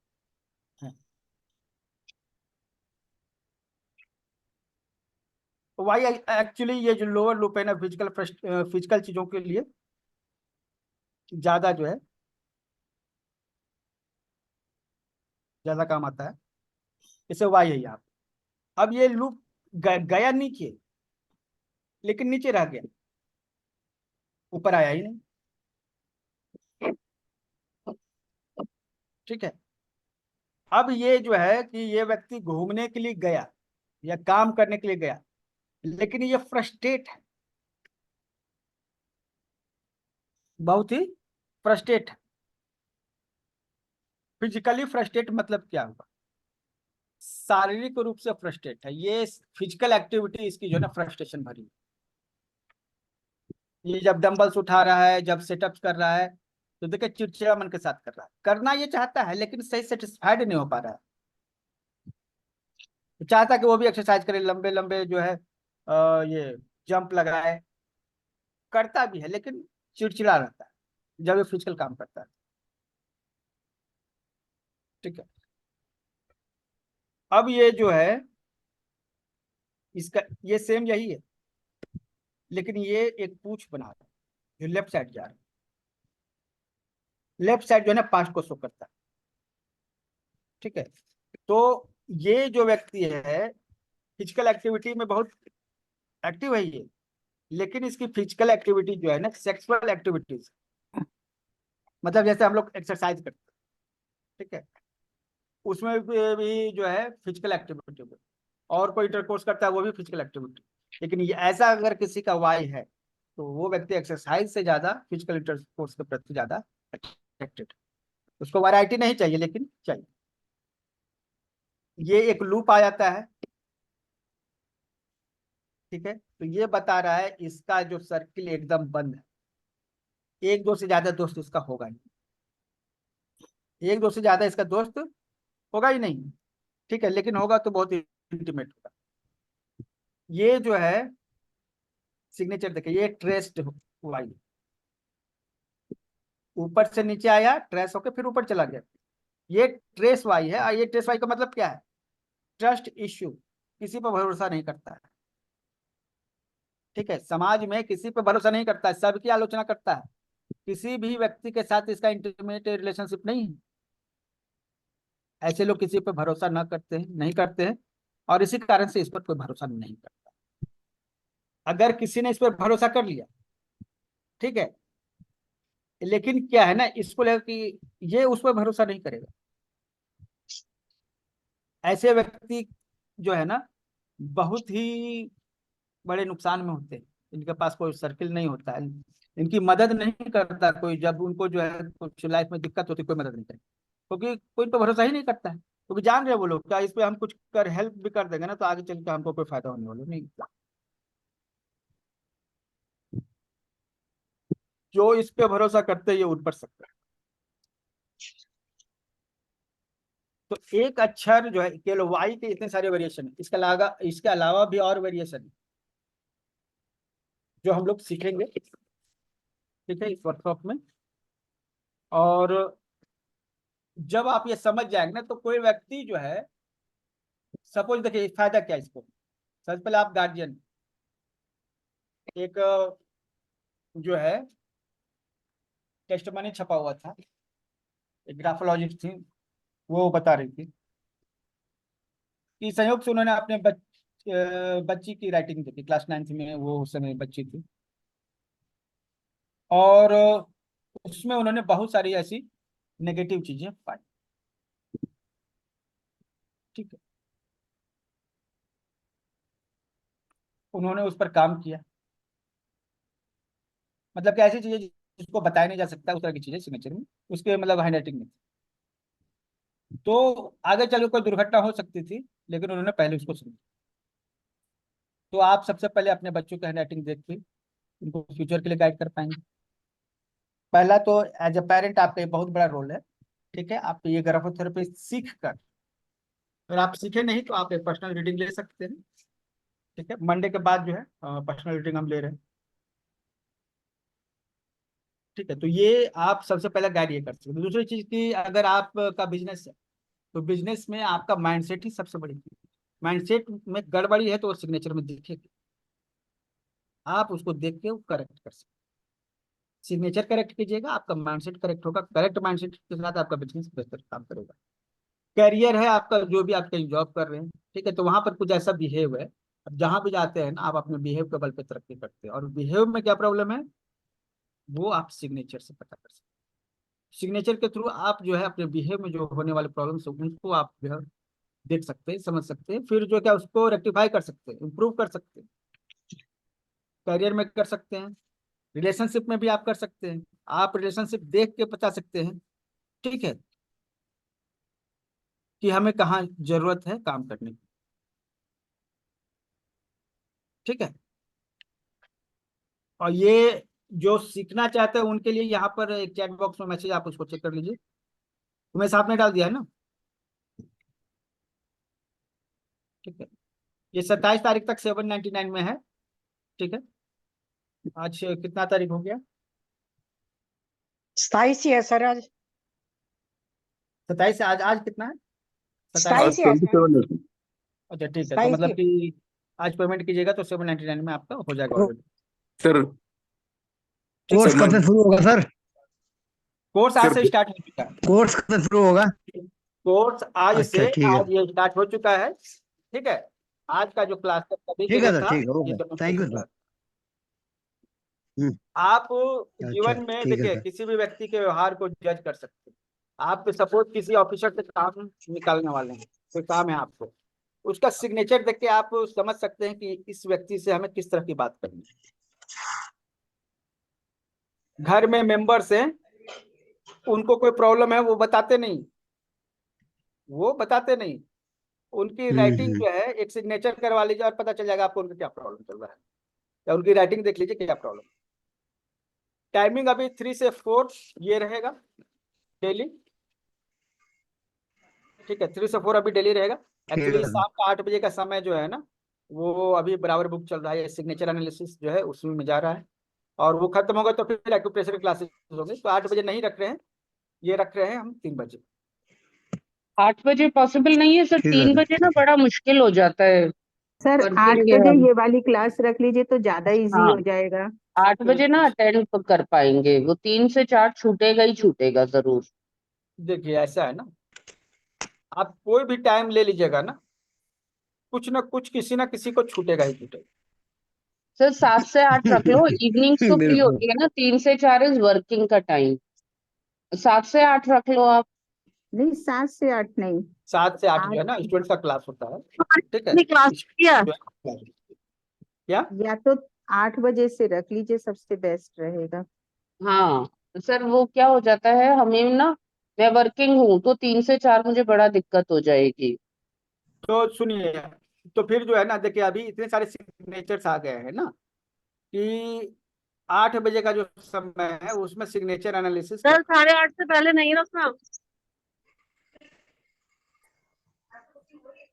हैं, वाई एक्चुअली ये जो लोअर लूप है ना, फिजिकल चीजों के लिए ज्यादा जो है ज्यादा काम आता है, इसे वाई है यहाँ। अब ये लूप गया नीचे, लेकिन नीचे रह गया, ऊपर आया ही नहीं। ठीक है, अब ये जो है कि ये व्यक्ति घूमने के लिए गया या काम करने के लिए गया, लेकिन ये फ्रस्ट्रेट है, बहुत ही फ्रस्ट्रेट है। फिजिकली फ्रस्ट्रेट मतलब क्या हुआ, शारीरिक रूप से फ्रस्ट्रेट है, ये फिजिकल एक्टिविटी इसकी जो है ना फ्रस्ट्रेशन भरी है। ये जब डंबल्स उठा रहा है, जब सेटअप्स कर रहा है, तो देखिए चिड़चिड़ा मन के साथ कर रहा है, करना ये चाहता है लेकिन सही सेटिस्फाइड नहीं हो पा रहा है। तो चाहता है कि वो भी एक्सरसाइज करे, लंबे लंबे जो है ये जंप लगाए, करता भी है लेकिन चिड़चिड़ा रहता है जब ये फिजिकल काम करता है। ठीक है, अब ये जो है इसका ये सेम यही है, लेकिन ये एक पूछ बना रहा है जो लेफ्ट साइड जा रहा है, लेफ्ट साइड जो है ना पास्ट को शो करता है। ठीक है, तो ये जो व्यक्ति है फिजिकल एक्टिविटी में बहुत एक्टिव है, ये लेकिन इसकी फिजिकल एक्टिविटी जो है ना, सेक्सुअल एक्टिविटीज, मतलब जैसे हम लोग एक्सरसाइज करते हैं, ठीक है, उसमें भी जो है फिजिकल एक्टिविटी, और कोई इंटरकोर्स करता है वो भी फिजिकल एक्टिविटी। लेकिन ये ऐसा अगर किसी का वाई है तो वो व्यक्ति एक्सरसाइज से ज्यादा फिजिकल इंटरकोर्स के प्रति ज्यादा अट्रैक्टेड। उसको वैरायटी नहीं चाहिए, लेकिन चाहिए। ये एक लूप आ जाता है, ठीक है। तो ये बता रहा है इसका जो सर्किल एकदम बंद है, एक दो से ज्यादा दोस्त इसका होगा नहीं, एक दो से ज्यादा इसका दोस्त होगा ही नहीं, ठीक है, लेकिन होगा तो बहुत इंटीमेट होगा। ये जो है सिग्नेचर देखिए, ये ट्रेस्ड वाई, ऊपर से नीचे आया, ट्रेस होकर फिर ऊपर चला गया, ये ट्रेस वाई है। और ये ट्रेस वाई का मतलब क्या है? ट्रस्ट इश्यू, किसी पर भरोसा नहीं करता है, ठीक है, समाज में किसी पर भरोसा नहीं करता है, सबकी आलोचना करता है, किसी भी व्यक्ति के साथ इसका इंटीमेट रिलेशनशिप नहीं है। ऐसे लोग किसी पर भरोसा न करते हैं, नहीं करते हैं, और इसी कारण से इस पर कोई भरोसा नहीं करता। अगर किसी ने इस पर भरोसा कर लिया, ठीक है, लेकिन क्या है ना, इसको लेकर कि ये उस पर भरोसा नहीं करेगा। ऐसे व्यक्ति जो है ना बहुत ही बड़े नुकसान में होते हैं। इनके पास कोई सर्किल नहीं होता है, इनकी मदद नहीं करता कोई, जब उनको जो है कुछ लाइफ में दिक्कत होती है कोई मदद नहीं करता, क्योंकि कोई इन पर भरोसा ही नहीं करता है। क्योंकि जान रहे वो लोग क्या इस पे हम कुछ कर हेल्प भी कर देंगे ना तो आगे चल के हमको कोई फायदा होने वाला नहीं। जो इस पे भरोसा करते हैं ये उन पर सकता है। तो एक अक्षर जो है केवल वाई के इतने सारे वेरिएशन है, इसके अलावा भी और वेरिएशन है जो हम लोग सीखेंगे, ठीक है, इस वर्कशॉप में। और जब आप ये समझ जाएंगे ना तो कोई व्यक्ति जो है, सपोज देखिए फायदा क्या है इसको। सबसे पहले आप गार्जियन, एक जो है टेस्टमनी छपा हुआ था, एक ग्राफोलॉजिस्ट थी, वो बता रही थी कि संयोग से उन्होंने अपने बच्ची की राइटिंग देखी, क्लास 9th में वो उस समय बच्ची थी, और उसमें उन्होंने बहुत सारी ऐसी नेगेटिव चीजें पाई, ठीक है। उन्होंने उस पर काम किया, मतलब कि ऐसी चीजें जिसको बताया नहीं जा सकता, उस तरह की चीजें सिग्नेचर में उसके मतलब हैंडराइटिंग में। तो आगे चल के कोई दुर्घटना हो सकती थी, लेकिन उन्होंने पहले उसको समझा। तो आप सबसे पहले अपने बच्चों की हैंडराइटिंग देख के उनको फ्यूचर के लिए गाइड कर पाएंगे। पहला तो एज ए पेरेंट आपका ये बहुत बड़ा रोल है, ठीक है। आप ये ग्राफोथेरेपी सीख कर, अगर आप सीखे नहीं तो आप एक पर्सनल रीडिंग ले सकते हैं, ठीक है। मंडे के बाद जो है पर्सनल रीडिंग हम ले रहे हैं, ठीक है। तो ये आप सबसे पहले गाइड ये कर सकते हैं। दूसरी चीज की, अगर आपका बिजनेस है तो बिजनेस में आपका माइंडसेट ही सबसे बड़ी चीज। माइंडसेट में गड़बड़ी है तो वो सिग्नेचर में दिखेगी, आप उसको देख के करेक्ट कर सकते। सिग्नेचर करेक्ट कीजिएगा, आपका माइंडसेट करेक्ट होगा, करेक्ट माइंडसेट के साथ आपका बिजनेस बेहतर काम करेगा। करियर है आपका, जो भी आप कहीं जॉब कर रहे हैं, ठीक है, तो वहां पर कुछ ऐसा बिहेव है, अब जहां भी जाते हैं ना आप अपने बिहेव के बल पे तरक्की करते हैं, और बिहेव में क्या प्रॉब्लम है वो आप सिग्नेचर से पता कर सकते हैं। सिग्नेचर के थ्रू आप जो है अपने बिहेव में जो होने वाले प्रॉब्लम्स है उनको आप जो है देख सकते हैं, समझ सकते हैं, फिर जो क्या उसको रेक्टिफाई कर सकते हैं, इम्प्रूव कर सकते हैं। करियर में कर सकते हैं, रिलेशनशिप में भी आप कर सकते हैं। आप रिलेशनशिप देख के बता सकते हैं, ठीक है, कि हमें कहाँ जरूरत है काम करने की, ठीक है। और ये जो सीखना चाहते हैं उनके लिए यहाँ पर एक चैट बॉक्स में मैसेज, आप उसको चेक कर लीजिए, तो मैं साथ में डाल दिया है ना, ठीक है। ये 27 तारीख तक 799 में है, ठीक है। आज कितना तारीख हो गया? 27 ही है सर आज। 27 आज आज कितना है? 27 ही है सर। अच्छा ठीक है, तो 27 मतलब ही। कि आज पेमेंट कीजिएगा तो 799 में आपका हो जाएगा ऑलरेडी। सर कोर्स कब से शुरू होगा सर? कोर्स आज से स्टार्ट हो चुका है। कोर्स कब से शुरू होगा? कोर्स आज अच्छा, से ठीक है। आज ये स्टार्ट हो चुका है, ठीक है। आज का जो क्लास था सभी के ठीक है लिए सर, था, ठीक है, ये ओके, दोनों थैंक यू हो चुका सर। है। आप जीवन में ठीक है देखिए सर। किसी भी व्यक्ति के व्यवहार को जज कर सकते हैं। आप सपोज किसी ऑफिसर से काम निकालने वाले हैं, कोई काम है आपको, उसका सिग्नेचर देख के आप समझ सकते हैं कि इस व्यक्ति से हमें किस तरह की बात करनी है। घर में मेंबर्स हैं, उनको कोई प्रॉब्लम है वो बताते नहीं, उनकी राइटिंग जो है एक सिग्नेचर करवा लीजिए और पता चल जाएगा आपको उनका क्या प्रॉब्लम चल रहा है, या उनकी राइटिंग देख लीजिए क्या प्रॉब्लम। टाइमिंग अभी 3 से 4 ये रहेगा डेली, ठीक है, 3 से 4 अभी डेली रहेगा। एक्चुअली शाम का 8 बजे का समय जो है ना, वो अभी बराबर बुक चल रहा है, सिग्नेचर एनालिसिस जो है उसमें में जा रहा है, और वो खत्म होगा तो फिर एक्यूप्रेशर की क्लासेस होंगी। तो 8 बजे नहीं रख रहे हैं, ये रख रहे हैं हम 3 बजे। 8 बजे पॉसिबल नहीं है सर, ठीक है 3 सर। बजे ना बड़ा मुश्किल हो जाता है। सर 8 वर्किंग है बजे हम। ये वाली क्लास रख लीजिए तो ज्यादा इजी हाँ हो जाएगा। 8 बजे ना अटेंड कर पाएंगे, वो 3 से 4 छूटेगा ही छूटेगा जरूर। देखिए ऐसा है ना, आप कोई भी टाइम ले लीजिएगा ना, कुछ ना कुछ किसी ना किसी को छूटेगा ही छूटेगा। सर 7 से 8 रख लो, इवनिंग्स तो फ्री बिल्कुल। होती है ना, 3 से 4 इज वर्किंग का टाइम, 7 से 8 रख लो आप। नहीं 7 से 8 नहीं, 7 से 8 जो 8 है ना स्टूडेंट का क्लास होता है, ठीक है। अपनी क्लास किया जो है क्या, या तो 8 बजे से रख लीजिए, सबसे बेस्ट रहेगा। हाँ सर, वो क्या हो जाता है हमें ना, मैं वर्किंग हूँ तो 3 से 4 मुझे बड़ा दिक्कत हो जाएगी। तो सुनिए, तो फिर जो है ना देखिए अभी इतने सारे सिग्नेचर्स आ गए हैं ना कि 8 बजे का जो समय है उसमें सिग्नेचर एनालिसिस सर 8:30 से पहले नहीं रखना।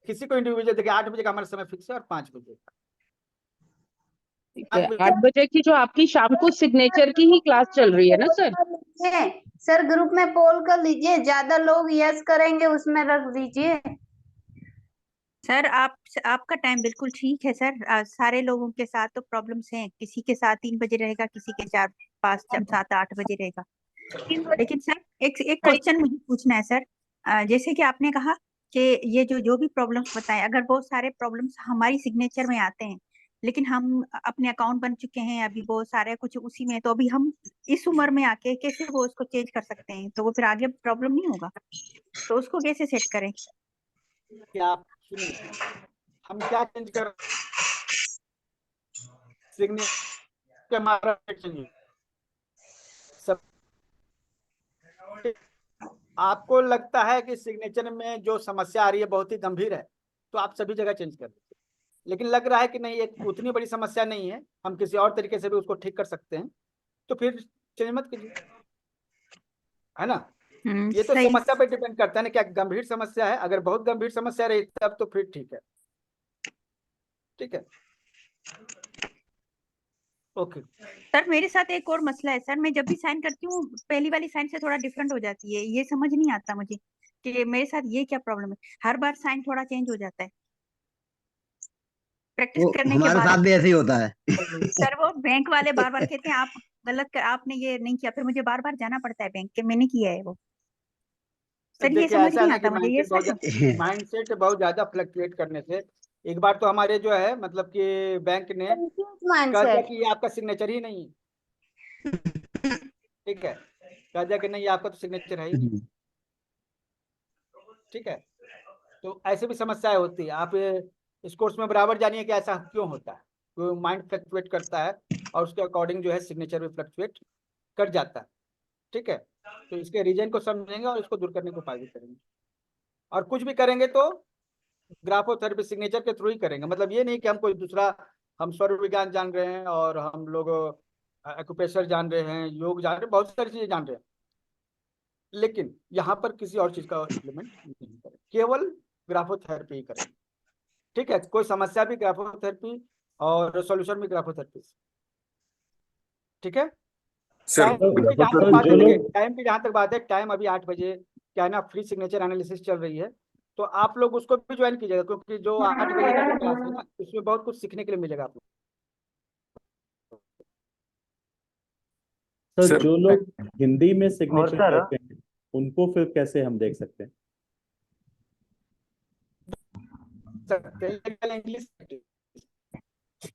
किसी को इंडिविजुअल देखिए 8 बजे का हमारा समय फिक्स है, और 5 बजे ठीक है, 8 बजे की जो आपकी शाम को सिग्नेचर की ही क्लास चल रही है ना सर? सर ग्रुप में पोल कर लीजिए, ज्यादा लोग यस करेंगे उसमें रख दीजिए। सर आपका टाइम बिल्कुल ठीक है सर। सारे लोगों के साथ तो प्रॉब्लम्स हैं, किसी के साथ 3 बजे रहेगा, किसी के 4 5 7 8 बजे रहेगा। लेकिन सर एक क्वेश्चन मुझे पूछना है सर। जैसे कि आपने कहा कि ये जो भी प्रॉब्लम्स बताए, अगर बहुत सारे प्रॉब्लम्स हमारी सिग्नेचर में आते हैं, लेकिन हम अपने अकाउंट बन चुके हैं अभी, बहुत सारे कुछ उसी में, तो अभी हम इस उम्र में आके कैसे वो उसको चेंज कर सकते हैं? तो वो फिर आगे प्रॉब्लम नहीं होगा, तो उसको कैसे सेट करें? क्या सुनिए, हम क्या चेंज कर सिग्नेचर हमारा चेंज सब। आपको लगता है कि सिग्नेचर में जो समस्या आ रही है बहुत ही गंभीर है, तो आप सभी जगह चेंज कर दीजिए। लेकिन लग रहा है कि नहीं, एक उतनी बड़ी समस्या नहीं है, हम किसी और तरीके से भी उसको ठीक कर सकते हैं, तो फिर चेंज मत कीजिए, है ना। ये तो सही। समस्या पे डिपेंड करता है ना, क्या गंभीर समस्या है। अगर बहुत गंभीर समस्या रही तब तो फिर ठीक है, ठीक है, ओके। सर मेरे साथ एक और मसला है सर, मैं जब भी साइन करती हूँ पहली वाली साइन से थोड़ा डिफरेंट हो जाती है, ये समझ नहीं आता मुझे कि मेरे साथ ये क्या प्रॉब्लम है। हर बार साइन थोड़ा चेंज हो जाता है प्रैक्टिस वो करने के हमारे बाद। साथ भी ऐसे ही होता है। सर वो बैंक वाले बार बार कहते हैं आप गलत कर, आपने ये नहीं किया, फिर मुझे बार बार जाना पड़ता है बैंक के, मैंने किया है वो। सर ये देखिए समझ ऐसा है नहीं ना कि आता मुझे, ये सच है? माइंडसेट बहुत ज्यादा फ्लक्चुएट करने से एक बार तो हमारे जो है मतलब कि बैंक ने कह दिया कि ये आपका सिग्नेचर ही नहीं है, ठीक है, कह दिया कि नहीं ये आपका तो सिग्नेचर है ही नहीं, ठीक है। तो ऐसे भी समस्याएं होती है। आप इस कोर्स में बराबर जानिए कि ऐसा क्यों होता है, तो माइंड फ्लक्चुएट करता है और उसके अकॉर्डिंग जो है सिग्नेचर भी फ्लक्चुएट कर जाता है, ठीक है। तो इसके रीजन को समझेंगे और इसको दूर करने को उपाय भी करेंगे, और कुछ भी करेंगे तो ग्राफोथेरेपी सिग्नेचर के थ्रू ही करेंगे। मतलब ये नहीं कि हम कोई दूसरा, हम स्वरूप विज्ञान जान रहे हैं और हम लोग एक्यूप्रेशर जान रहे हैं, योग जान रहे हैं, बहुत सारी चीजें जान रहे हैं, लेकिन यहाँ पर किसी और चीज का इम्प्लीमेंट नहीं करें, केवल ग्राफोथेरेपी ही करेंगे, ठीक है। कोई समस्या भी ग्राफोथेरेपी और सॉल्यूशन भी ग्राफोथेरेपी, ठीक है। टाइम की जहाँ तक बात है, देखिए टाइम की जहाँ तक बात है, टाइम अभी 8 बजे क्या है ना, फ्री सिग्नेचर एनालिसिस चल रही है, तो आप लोग उसको भी ज्वाइन कीजिएगा, क्योंकि जो 8 बजे का जो क्लास है ना उसमें बहुत कुछ सीखने के लिए मिलेगा आपको। सर जो लोग हिंदी में और सिग्नेचर सर करते हैं उनको फिर कैसे हम देख सकते हैं? इंग्लिश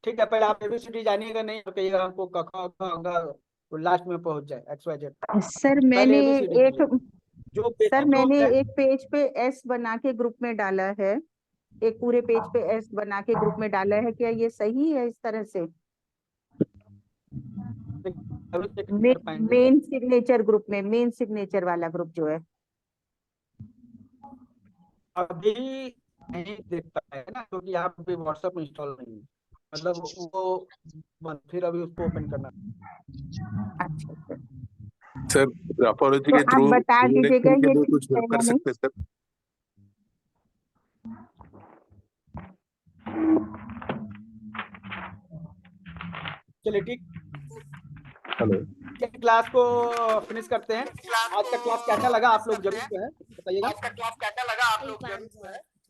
ठीक है, पहले आप एबीसीडी जानिएगा, नहीं तो कहिएगा हमको क ख ग तो लास्ट में पहुंच जाए XYZ। सर पहले मैंने एबीसीडी एक जो सर बेसिक जो मैंने होता है, एक पेज पे एस बना के ग्रुप में डाला है, एक पूरे पेज पे एस बना के ग्रुप में डाला है, क्या ये सही है इस तरह से? अभी चेक कर पाएंगे। मेन सिग्नेचर ग्रुप में, मेन सिग्नेचर वाला ग्रुप जो है। अभी नहीं देख पाए ना, क्योंकि आप अभी व्हाट्सएप इंस्टॉल नहीं है, मतलब वो फिर अभी उसको ओपन करना। अच्छा सर ग्राफोलॉजी तो के आप थ्रू बता दीजिएगा के ये लिए ठीक कुछ है हेल्प या कर नहीं? सकते हैं सर? चलिए ठीक, हेलो क्लास को फिनिश करते हैं। आज का क्लास कैसा लगा आप लोग जरूर जो है बताइएगा।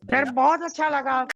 सर बहुत अच्छा लगा।